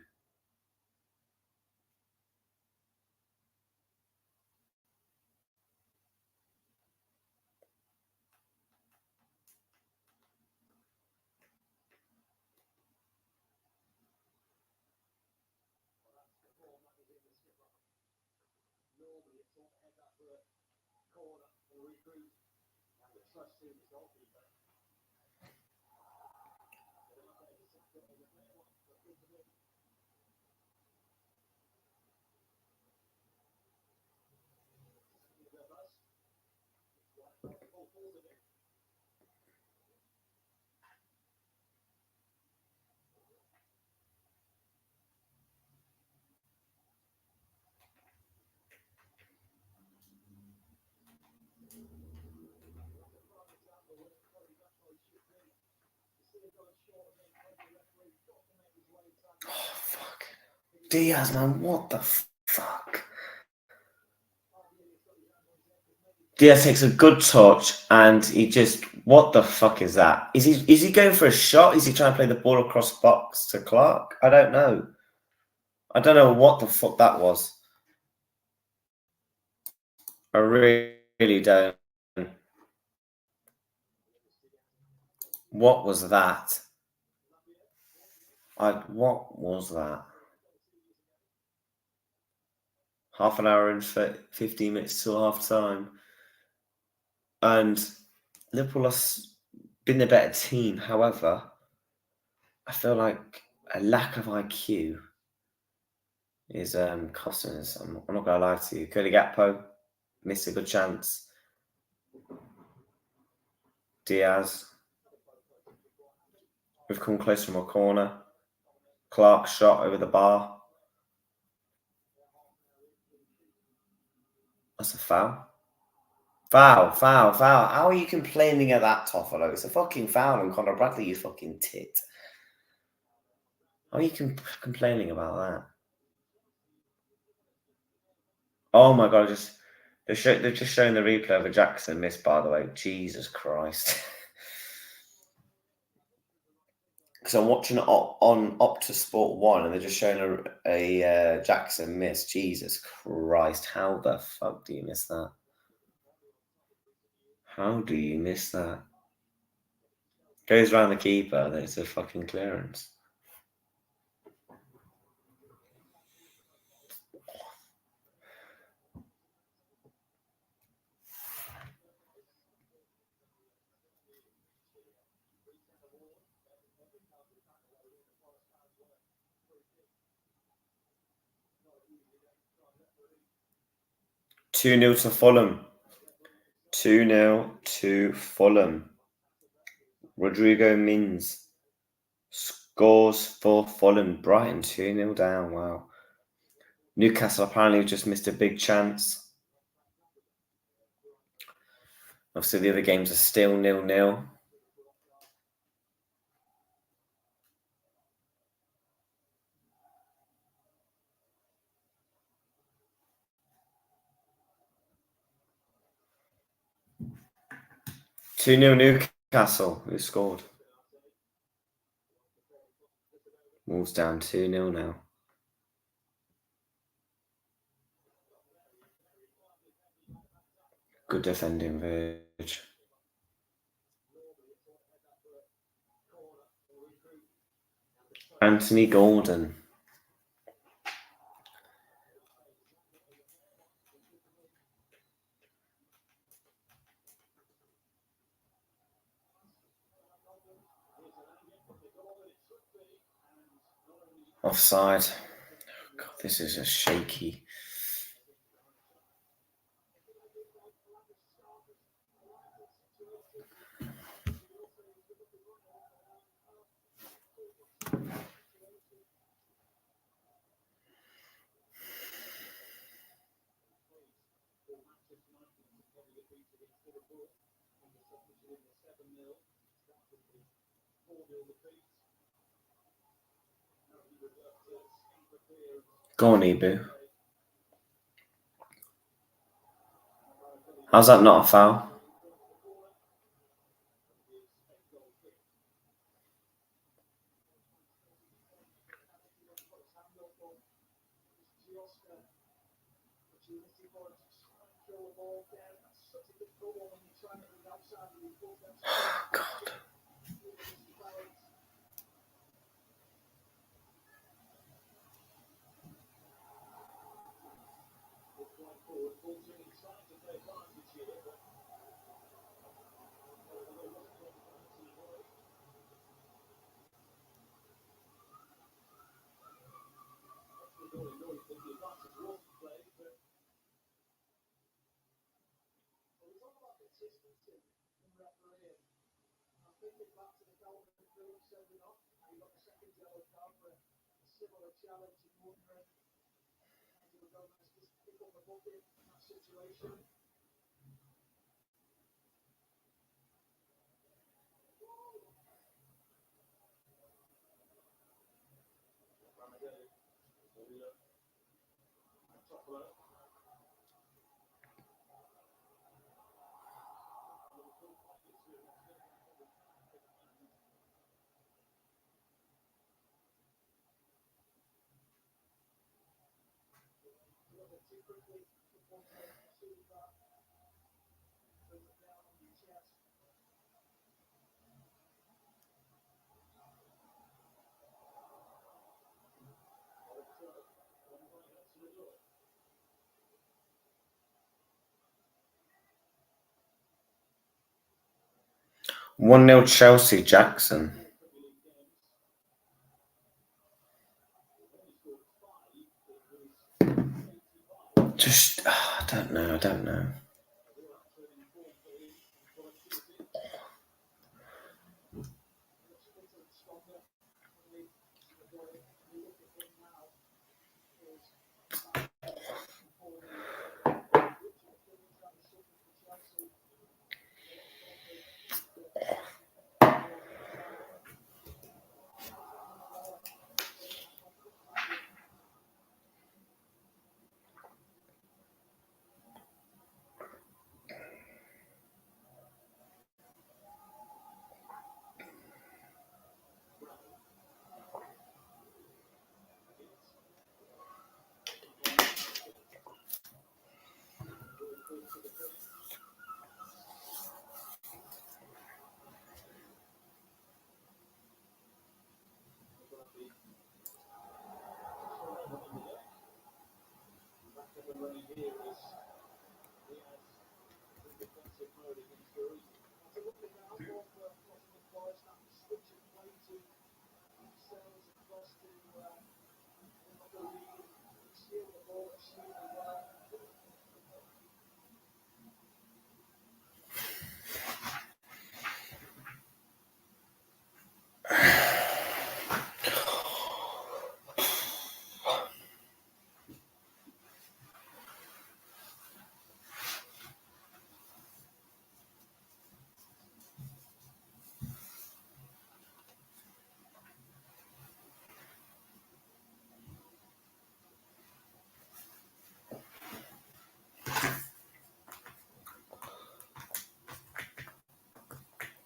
Oh, fuck. Diaz, man, what the fuck? Diaz takes a good touch and he just, what the fuck is that? Is he going for a shot? Is he trying to play the ball across box to Clark? I don't know. I don't know what the fuck that was. I really don't. What was that? What was that? Half an hour and 15 minutes till half time. And Liverpool has been the better team. However, I feel like a lack of IQ is costing us. I'm not going to lie to you. Cody Gakpo missed a good chance. Diaz. We've come close from a corner. Clark shot over the bar. That's a foul. Foul. How are you complaining at that, Toffolo? It's a fucking foul on Conor Bradley, you fucking tit. How are you complaining about that? Oh my God, they're just showing the replay of a Jackson miss, by the way. Jesus Christ. because I'm watching it on Optus Sport 1 and they're just showing a Jackson miss. Jesus Christ, how the fuck do you miss that? How do you miss that? Goes around the keeper, then it's a fucking clearance. Two 0 to Fulham. 2-0 to Fulham. Rodrigo Mins scores for Fulham. Brighton 2-0 down. Wow. Newcastle apparently just missed a big chance. Obviously, the other games are still 0-0. Two 0 Newcastle. Who scored? Wolves down 2-0 now. Good defending, Verge. Anthony Gordon. Offside. God, this is a shaky. Go on, Ibu. How's that not a foul? God. One 0 Chelsea. Jackson. Just, I don't know.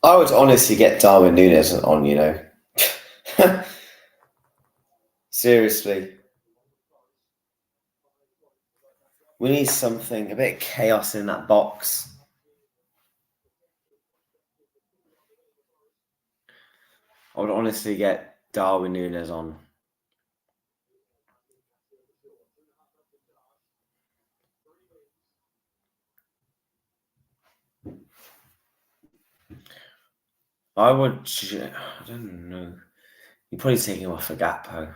I would honestly get Darwin Núñez on, you know. Seriously. We need something, a bit of chaos in that box. I would honestly get Darwin Núñez on. I don't know. You'd probably take him off a Gakpo.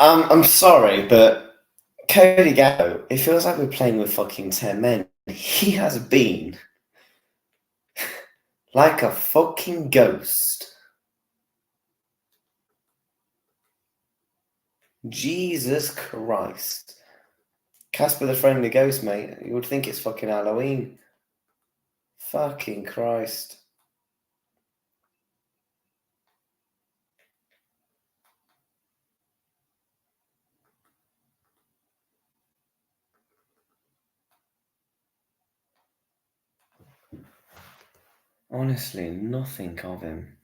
I'm sorry, but Cody Gakpo, it feels like we're playing with fucking 10 men. He has been like a fucking ghost. Jesus Christ. Casper the Friendly Ghost, mate. You would think it's fucking Halloween. Fucking Christ. Honestly, nothing of him.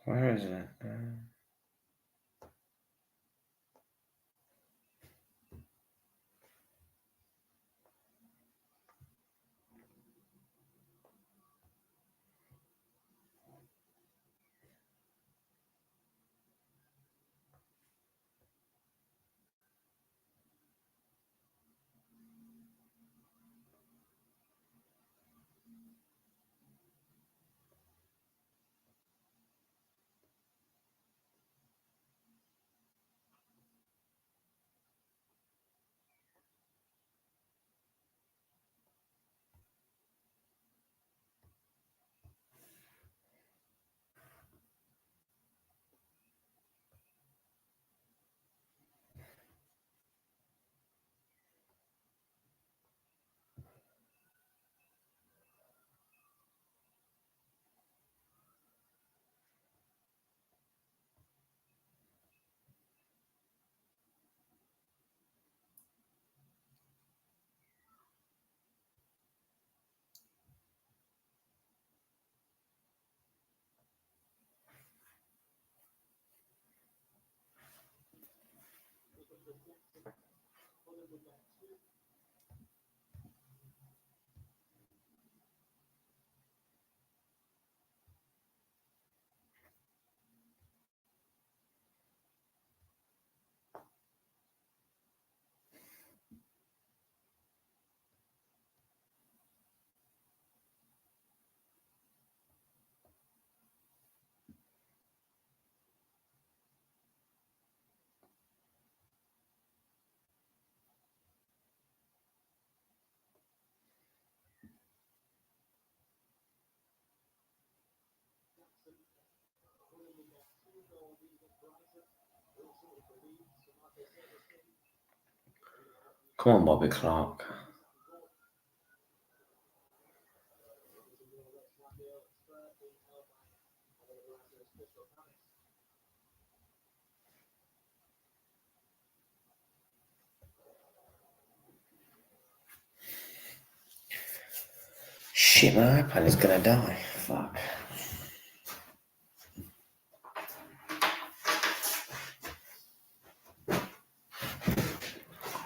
Where is it? Come on, Bobby Clark. Shit, my iPad is gonna die. Fuck.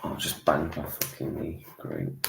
I'll just bang my fucking knee. Great.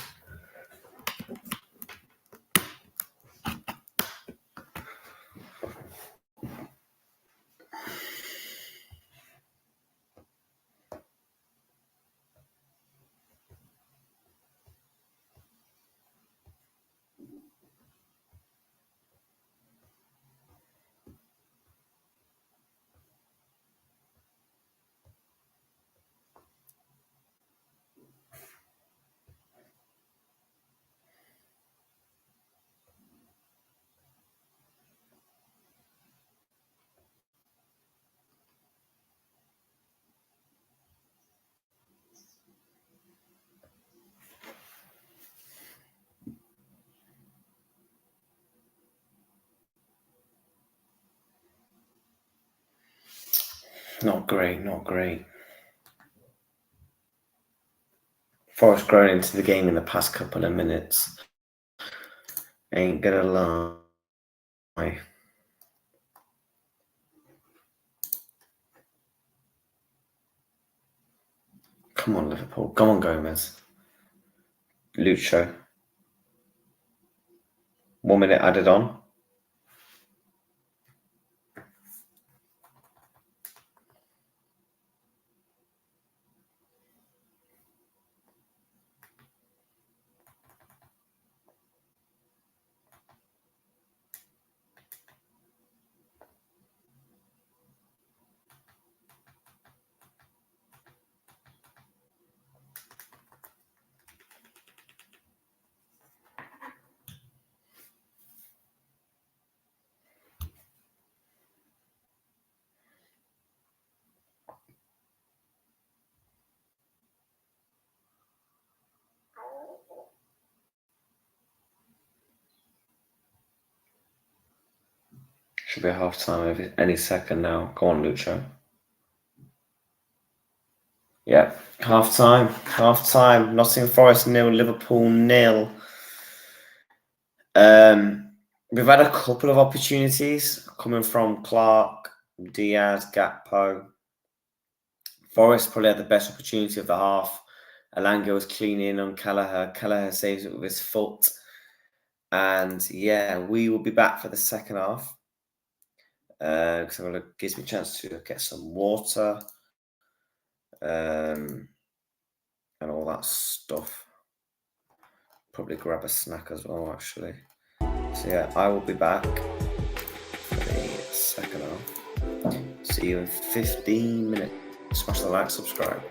Not great, not great. Forrest grown into the game in the past couple of minutes. Ain't gonna lie. Come on, Liverpool. Come on, Gomez. Lucho. 1 minute added on. Should be half time any second now. Go on, Lucho. Yeah, half time. Half time. Nottingham Forest 0, Liverpool 0. We've had a couple of opportunities coming from Clark, Diaz, Gakpo. Forest probably had the best opportunity of the half. Alanga was cleaning in on Kelleher. Kelleher saves it with his foot. And yeah, we will be back for the second half. Because it gives me a chance to get some water. And all that stuff. Probably grab a snack as well, actually. So yeah, I will be back for the second half. See you in 15 minutes. Smash the like, subscribe.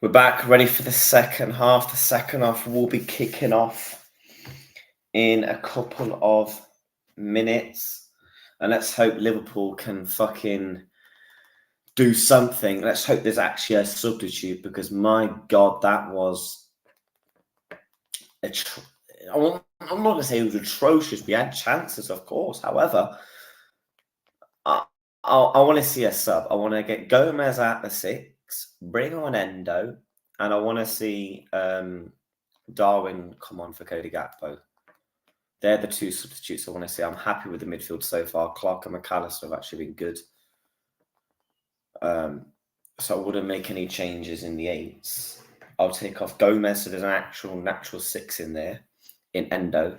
We're back, ready for the second half. The second half will be kicking off in a couple of minutes. And let's hope Liverpool can fucking do something. Let's hope there's actually a substitute, because my God, that was I'm not going to say it was atrocious. We had chances, of course. However, I want to see a sub. I want to get Gomez at the 6, bring on Endo, and I want to see Darwin come on for Cody Gakpo. They're the two substitutes I want to see. I'm happy with the midfield so far. Clark and McAllister have actually been good. So I wouldn't make any changes in the 8s. I'll take off Gomez, so there's an actual natural 6 in there, in Endo.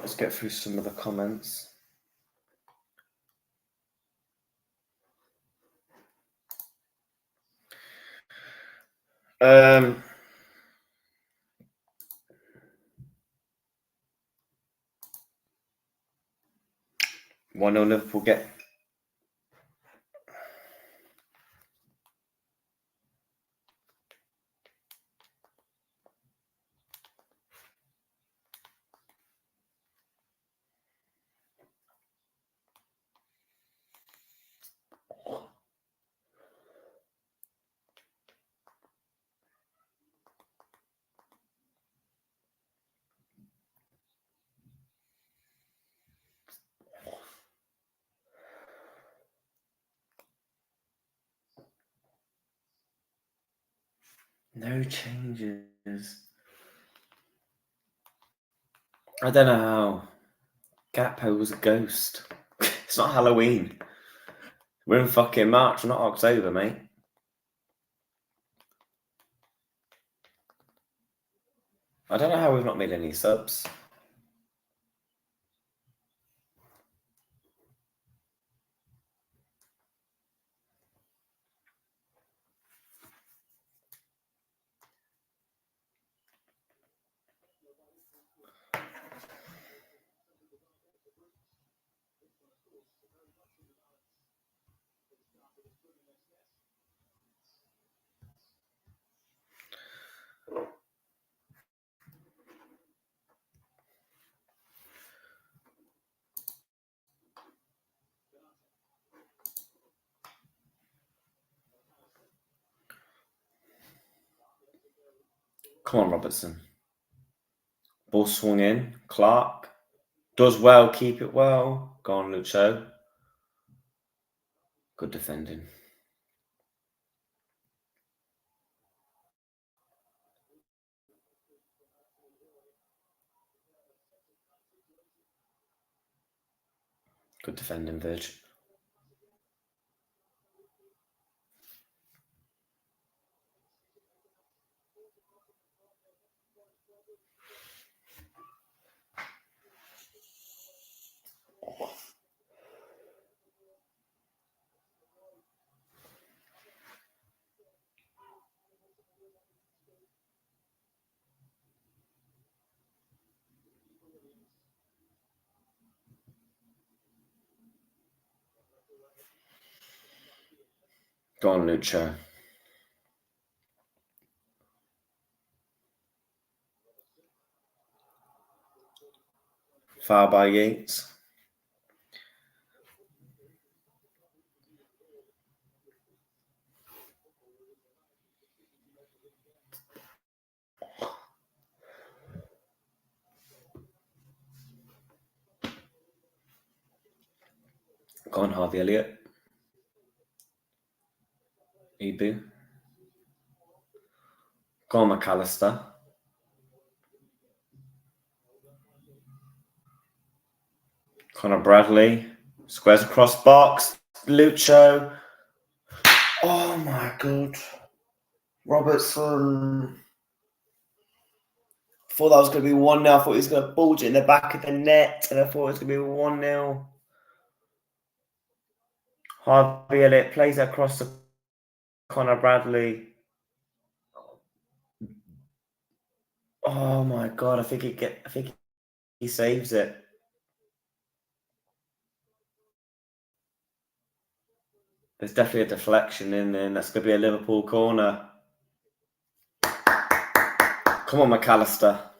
Let's get through some of the comments. Why no Liverpool get? No changes. I don't know how. Gakpo was a ghost. It's not Halloween. We're in fucking March, not October, mate. I don't know how we've not made any subs. Come on, Robertson. Ball swung in. Clark. Does well, keep it well. Go on, Lucho. Good defending. Good defending, Virg. Go on, Lucho. Foul by Yates. Go on, Harvey Elliott. Ebu. Go on, McAllister. Connor Bradley. Squares across box. Lucho. Oh my god. Robertson. Thought that was going to be 1-0. I thought he was going to bulge it in the back of the net. And I thought it was going to be 1-0. Harvey Elliott plays across to Connor Bradley. Oh my god! I think he saves it. There's definitely a deflection in there, and that's going to be a Liverpool corner. Come on, McAllister.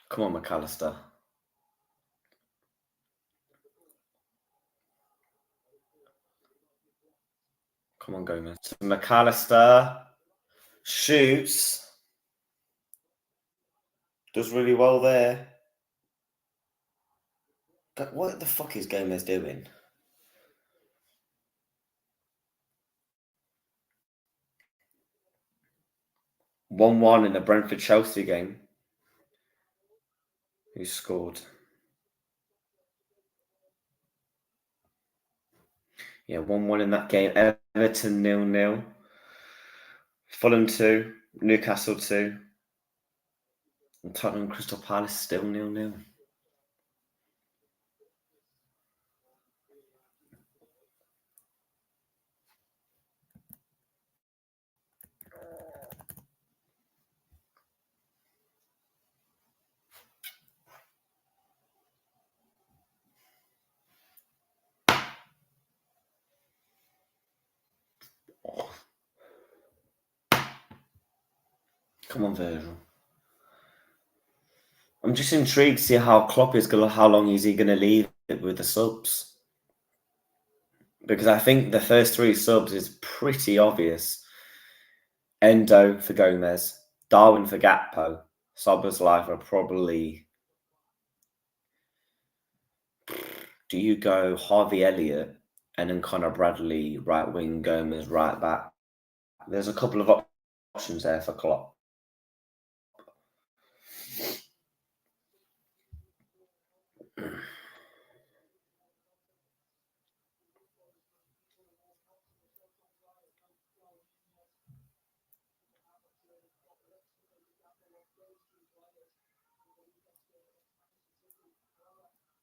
Come on, McAllister. Come on, Gomez. McAllister shoots. Does really well there. But what the fuck is Gomez doing? (1-1) in the Brentford-Chelsea game. Who scored? Yeah, 1-1 in that game. Everton 0-0. Fulham 2. Newcastle 2. And Tottenham Crystal Palace still 0-0. Come on, Virgil. I'm just intrigued to see how Klopp is going to, how long is he going to leave it with the subs? Because I think the first 3 subs is pretty obvious. Endo for Gomez, Darwin for Gakpo, Szoboszlai are probably... Do you go Harvey Elliott and then Connor Bradley right wing, Gomez right back? There's a couple of options there for Klopp.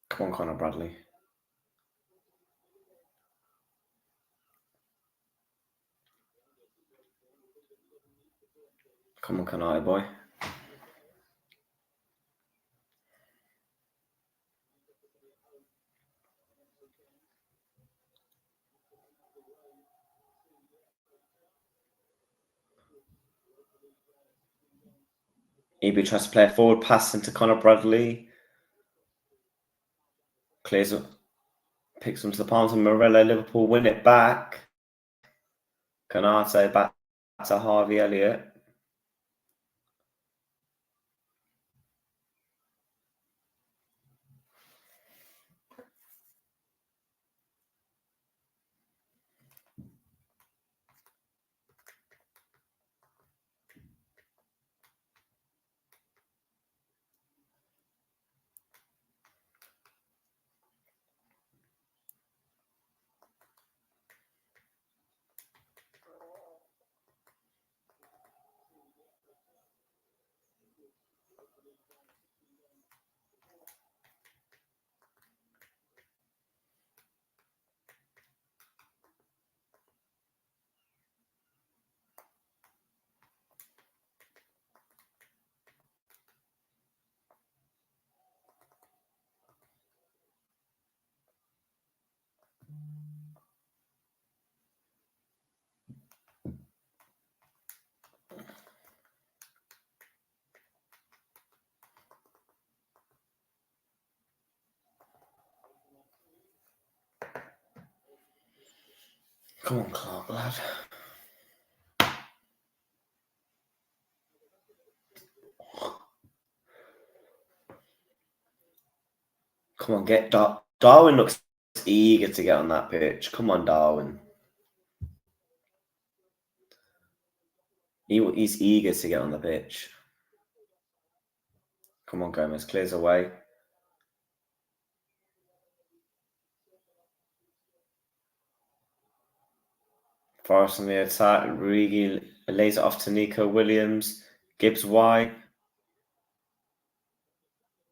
Come on, Connor Bradley. Come on, Kanai boy. EB tries to play a forward pass into Connor Bradley. Clears up. Picks them to the palms of Morello. Liverpool win it back. Canate back to Harvey Elliott. Come on, Clark, lad. Come on, get Darwin looks eager to get on that pitch. Come on, Darwin. He's eager to get on the pitch. Come on, Gomez. Clears away. Forrest on the attack. Origi lays it off to Nico Williams. Gibbs White.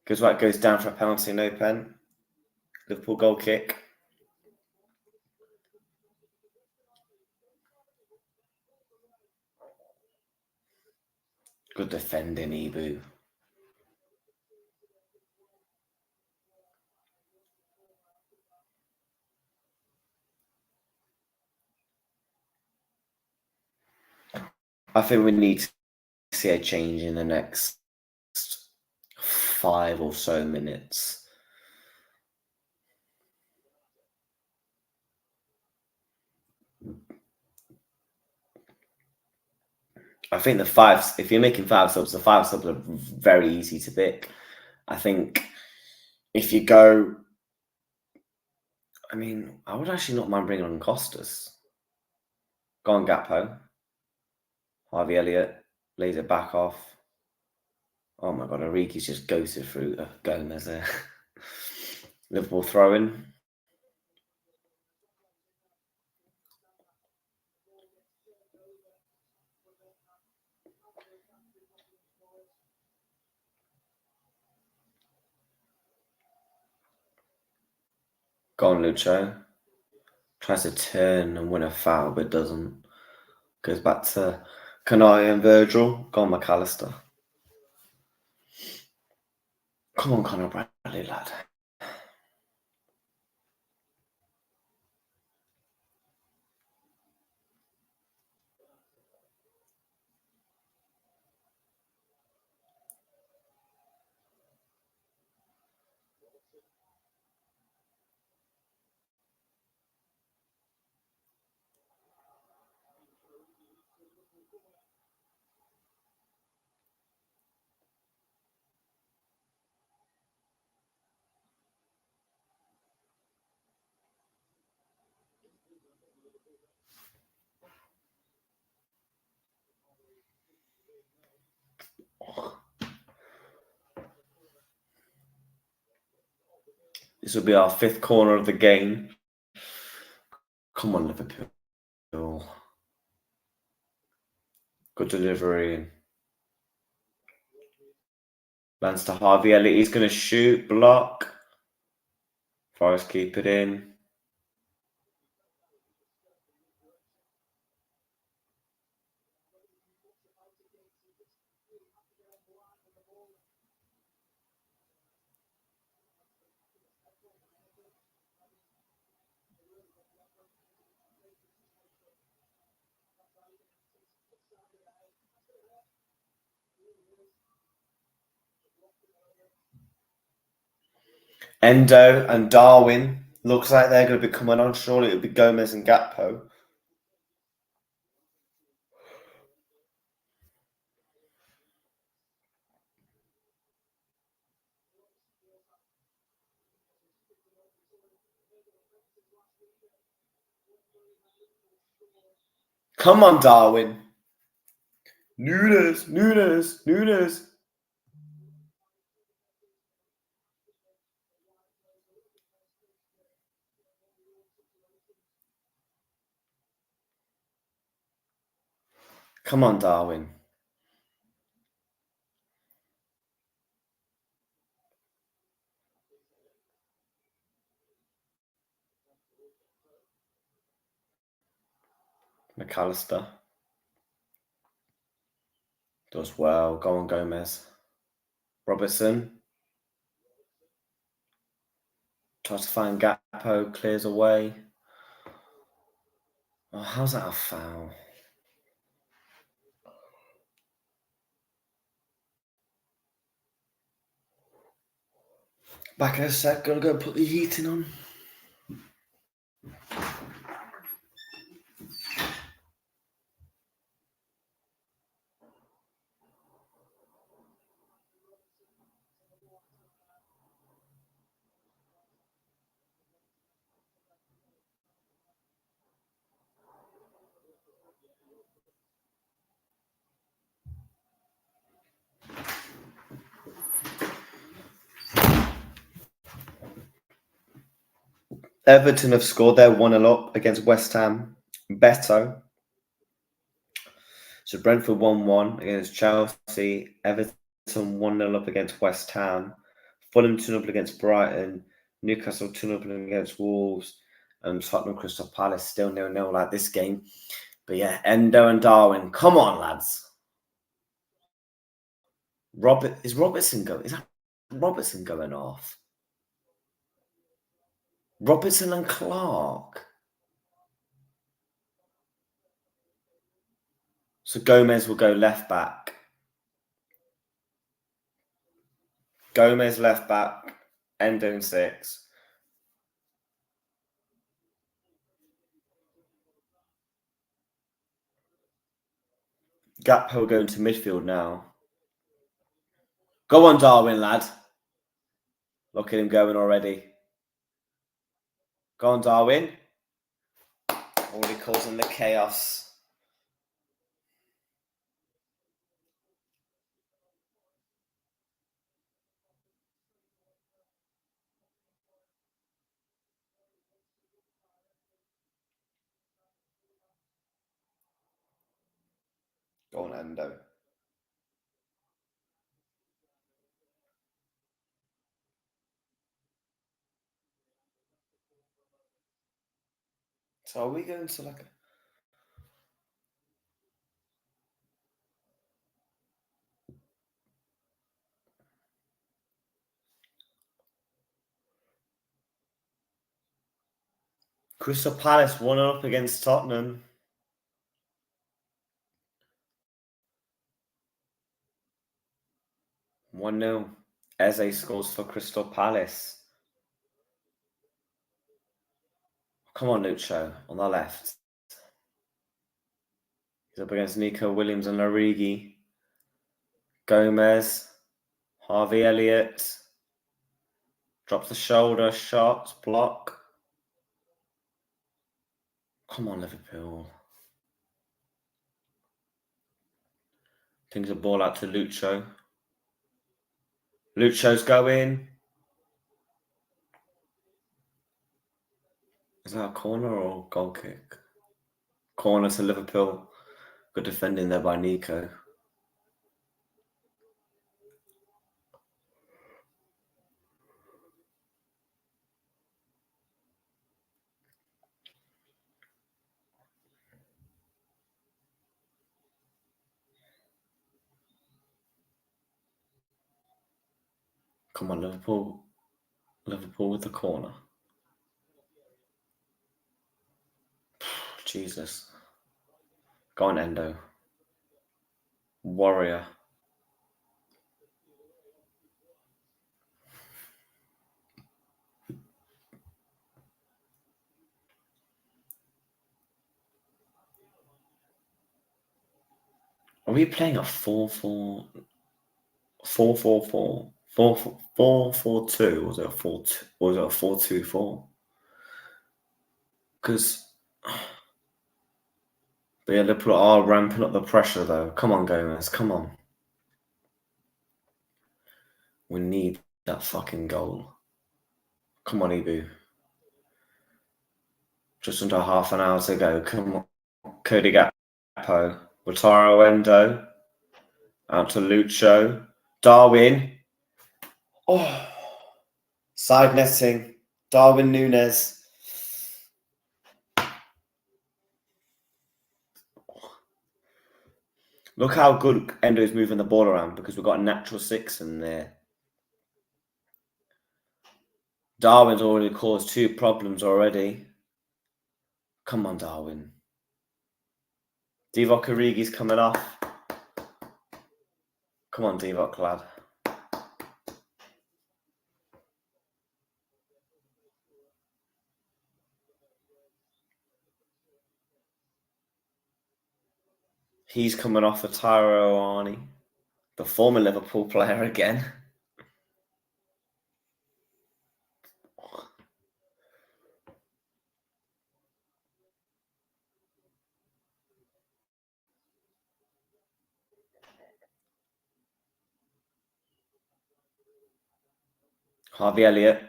Gibbs White goes down for a penalty, no pen. Liverpool goal kick. Good defending, Ibu. I think we need to see a change in the next 5 or so minutes. I think if you're making 5 subs, the 5 subs are very easy to pick. I think if you go, I mean, I would actually not mind bringing on Costas. Go on, Gakpo. Harvey Elliott lays it back off. Oh my God, Origi's just ghosted through Gomez there. Liverpool throwing. Go on, Lucho. Tries to turn and win a foul, but doesn't. Goes back to Canai and Virgil. Go on, McAllister. Come on, Conor Bradley, lad. This will be our 5th corner of the game. Come on, Liverpool. Good delivery. Lands to Harvey Elliott. He's going to shoot, block. Forrest keep it in. Endo and Darwin. Looks like they're going to be coming on. Surely it'll be Gomez and Gakpo. Come on, Darwin. Nunes. Come on, Darwin. McAllister. Does well. Go on, Gomez. Robertson. Tries to find Gakpo. Clears away. Oh, how's that a foul? Back in a sec. Gotta go put the heating on. Everton have scored their 1-0 up against West Ham. Beto. So Brentford 1-1 against Chelsea. Everton 1-0 up against West Ham. Fulham 2-0 up against Brighton. Newcastle 2-0 up against Wolves. And Tottenham Crystal Palace still 0-0 like this game. But yeah, Endo and Darwin. Come on, lads. Is that Robertson going off? Robertson and Clark. So Gomez will go left back. Gomez left back. Endo in 6. Gakpo going to midfield now. Go on, Darwin, lad. Look at him going already. Go on, Darwin. Already causing the chaos. Go on, Endo. So are we going to like Crystal Palace 1 up against Tottenham. 1-0. Eze scores for Crystal Palace. Come on, Lucho, on the left. He's up against Nico Williams and Origi. Gomez. Harvey Elliott. Drops the shoulder, shot, block. Come on, Liverpool. Brings the ball out to Lucho. Lucho's going. Is that a corner or goal kick? Corner to Liverpool. Good defending there by Nico. Come on, Liverpool. Liverpool with the corner. Jesus. Go on, Endo. Warrior. Are we playing a 4-4? 4-4-4? 4-4-2? Was it a 4-2? Or was it a 4-2-4? Because But yeah, Liverpool are ramping up the pressure though. Come on, Gomez. Come on. We need that fucking goal. Come on, Ibu. Just under half an hour to go. Come on. Cody Gakpo. Wataru Endo. Out to Lucho. Darwin. Oh. Side netting. Darwin Núñez. Look how good Endo's moving the ball around because we've got a natural 6 in there. Darwin's already caused 2 problems already. Come on, Darwin. Divock Origi's coming off. Come on, Divock, lad. He's coming off for Tyrone Arnie, the former Liverpool player again. Harvey Elliott.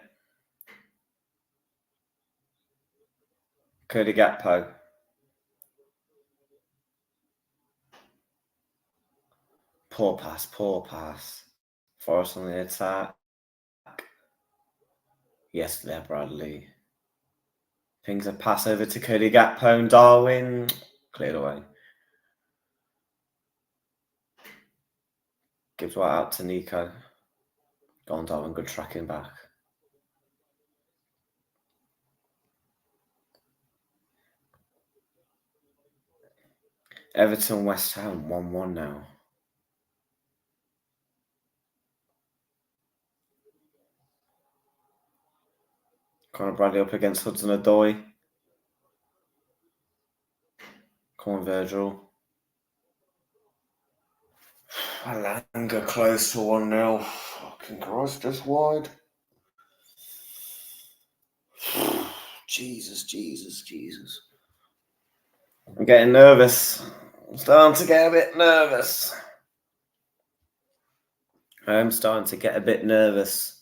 Cody Gakpo. Poor pass, poor pass. Forrest on the attack. Yes, there, Bradley. Pings a pass over to Cody Gakpo and Darwin. Cleared away. Gives one out to Nico. Go on, Darwin. Good tracking back. Everton West Ham 1-1 now. Conor Bradley up against Hudson-Odoi. Come on, Virgil. Alanga close to 1-0. Fucking Christ, just wide. Jesus. I'm getting nervous. I'm starting to get a bit nervous.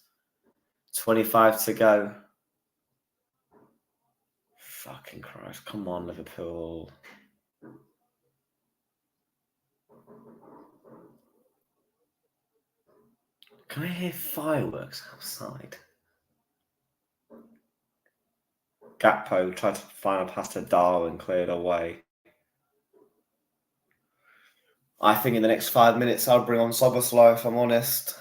25 to go. Fucking Christ. Come on, Liverpool. Can I hear fireworks outside? Gakpo tried to find a pass to Darwin, cleared away. I think in the next 5 minutes I'll bring on Soboslai, if I'm honest,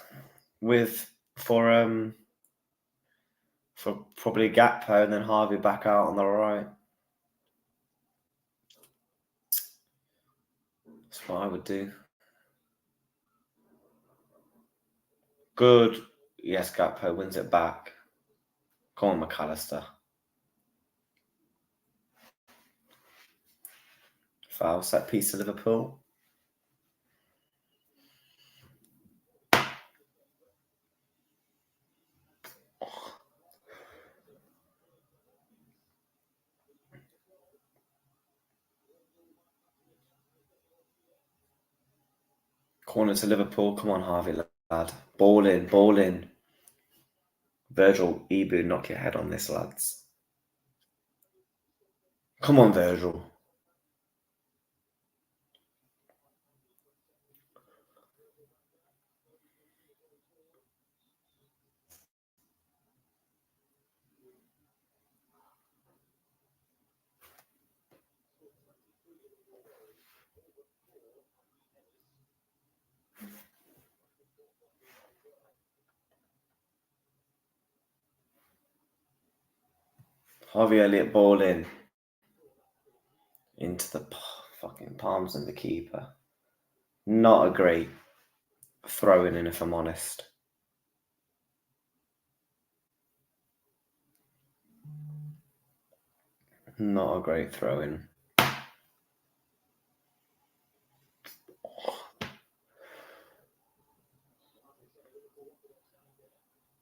for probably Gakpo and then Harvey back out on the right. That's what I would do. Good. Yes, Gakpo wins it back. Come on, McAllister. Foul, set piece to Liverpool. Corner to Liverpool. Come on, Harvey, lad. Ball in. Virgil, Ibu, knock your head on this, lads. Come on, Virgil. Harvey Elliott ball in. Into the fucking palms of the keeper. Not a great throw in, if I'm honest. Not a great throw in.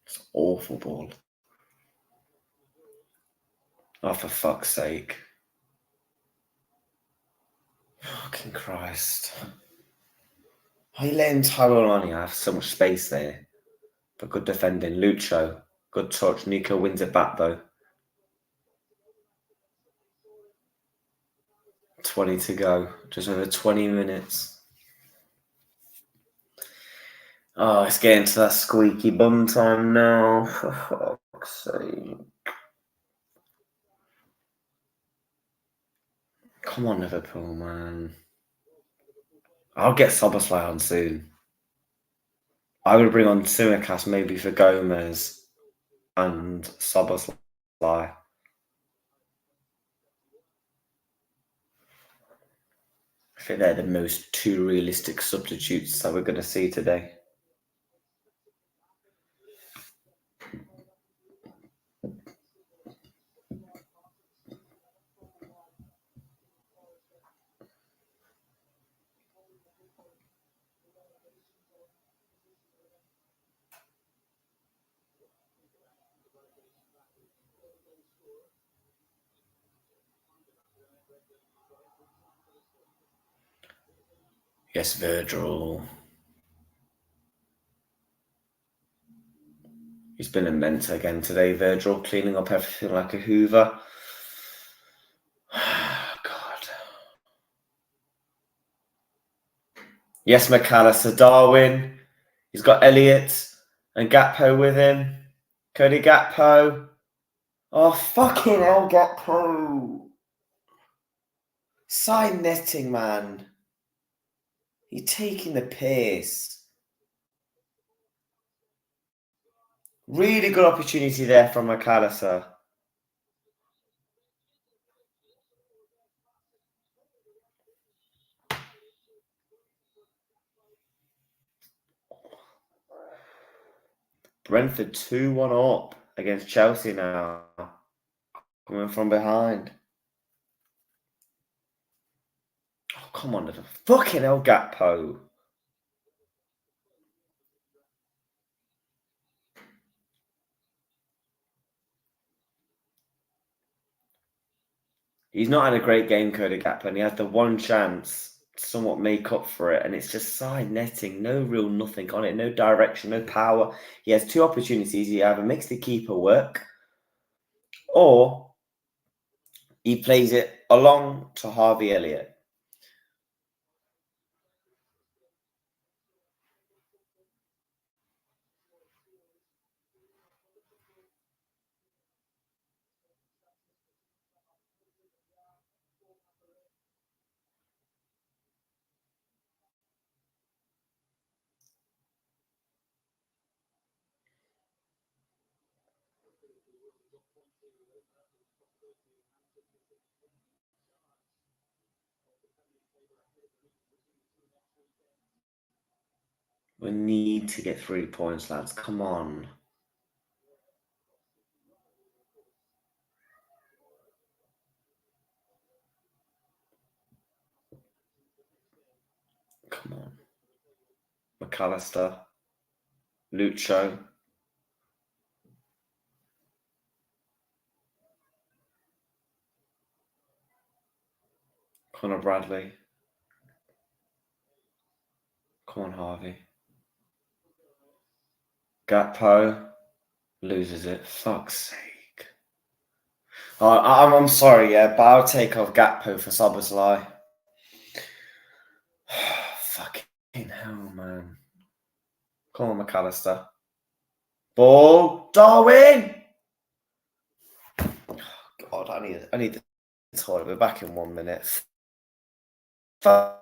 It's an awful ball. Oh, for fuck's sake. Fucking Christ. Why are you letting Tyrone on here? I have so much space there. But good defending. Lucho. Good touch. Nico wins it back though. 20 to go. Just over 20 minutes. Oh, it's getting to that squeaky bum time now. For fuck's sake. Come on, Liverpool, man. I'll get Soboslai on soon. I would bring on Tsimikas maybe for Gomez and Soboslai. I think they're the most two realistic substitutes that we're going to see today. Yes, Virgil. He's been immense again today, Virgil, cleaning up everything like a Hoover. God. Yes, McAllister. Darwin. He's got Elliott and Gakpo with him. Cody Gakpo. Oh, fucking hell, Gakpo. Side netting, man. You're taking the piss. Really good opportunity there from McAllister. Brentford 2-1 up against Chelsea now. Coming from behind. Oh, come on, little fucking hell, Gakpo. He's not had a great game, Cody Gakpo, and he had the one chance to somewhat make up for it, and it's just side netting, no real nothing on it, no direction, no power. He has two opportunities. He either makes the keeper work, or he plays it along to Harvey Elliott. We need to get 3 points, lads. Come on. Come on. McAllister. Lucho. Connor Bradley. Come on, Harvey. Gakpo loses it. Fuck's sake. I'm sorry, yeah, but I'll take off Gakpo for Szoboszlai. Fucking hell, man. Come on, McAllister. Ball. Darwin! God, I need the toilet. We're back in 1 minute. Fuck.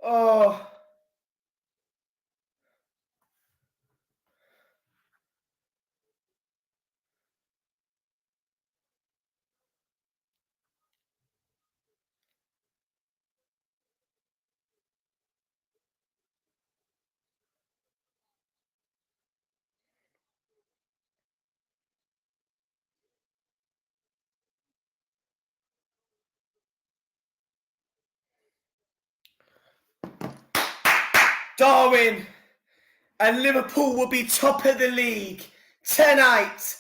Oh. Darwin and Liverpool will be top of the league tonight.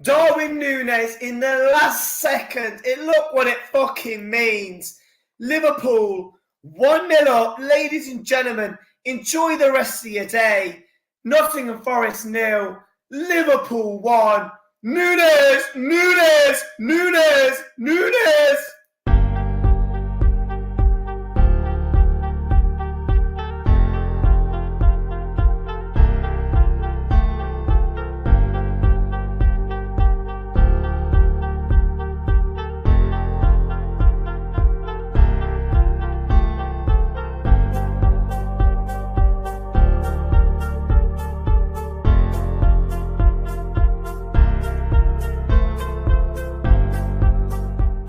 Darwin Núñez in the last second. Look what it fucking means. Liverpool 1-0 up. Ladies and gentlemen, enjoy the rest of your day. Nottingham Forest 0. Liverpool 1. Núñez, Núñez, Núñez, Núñez.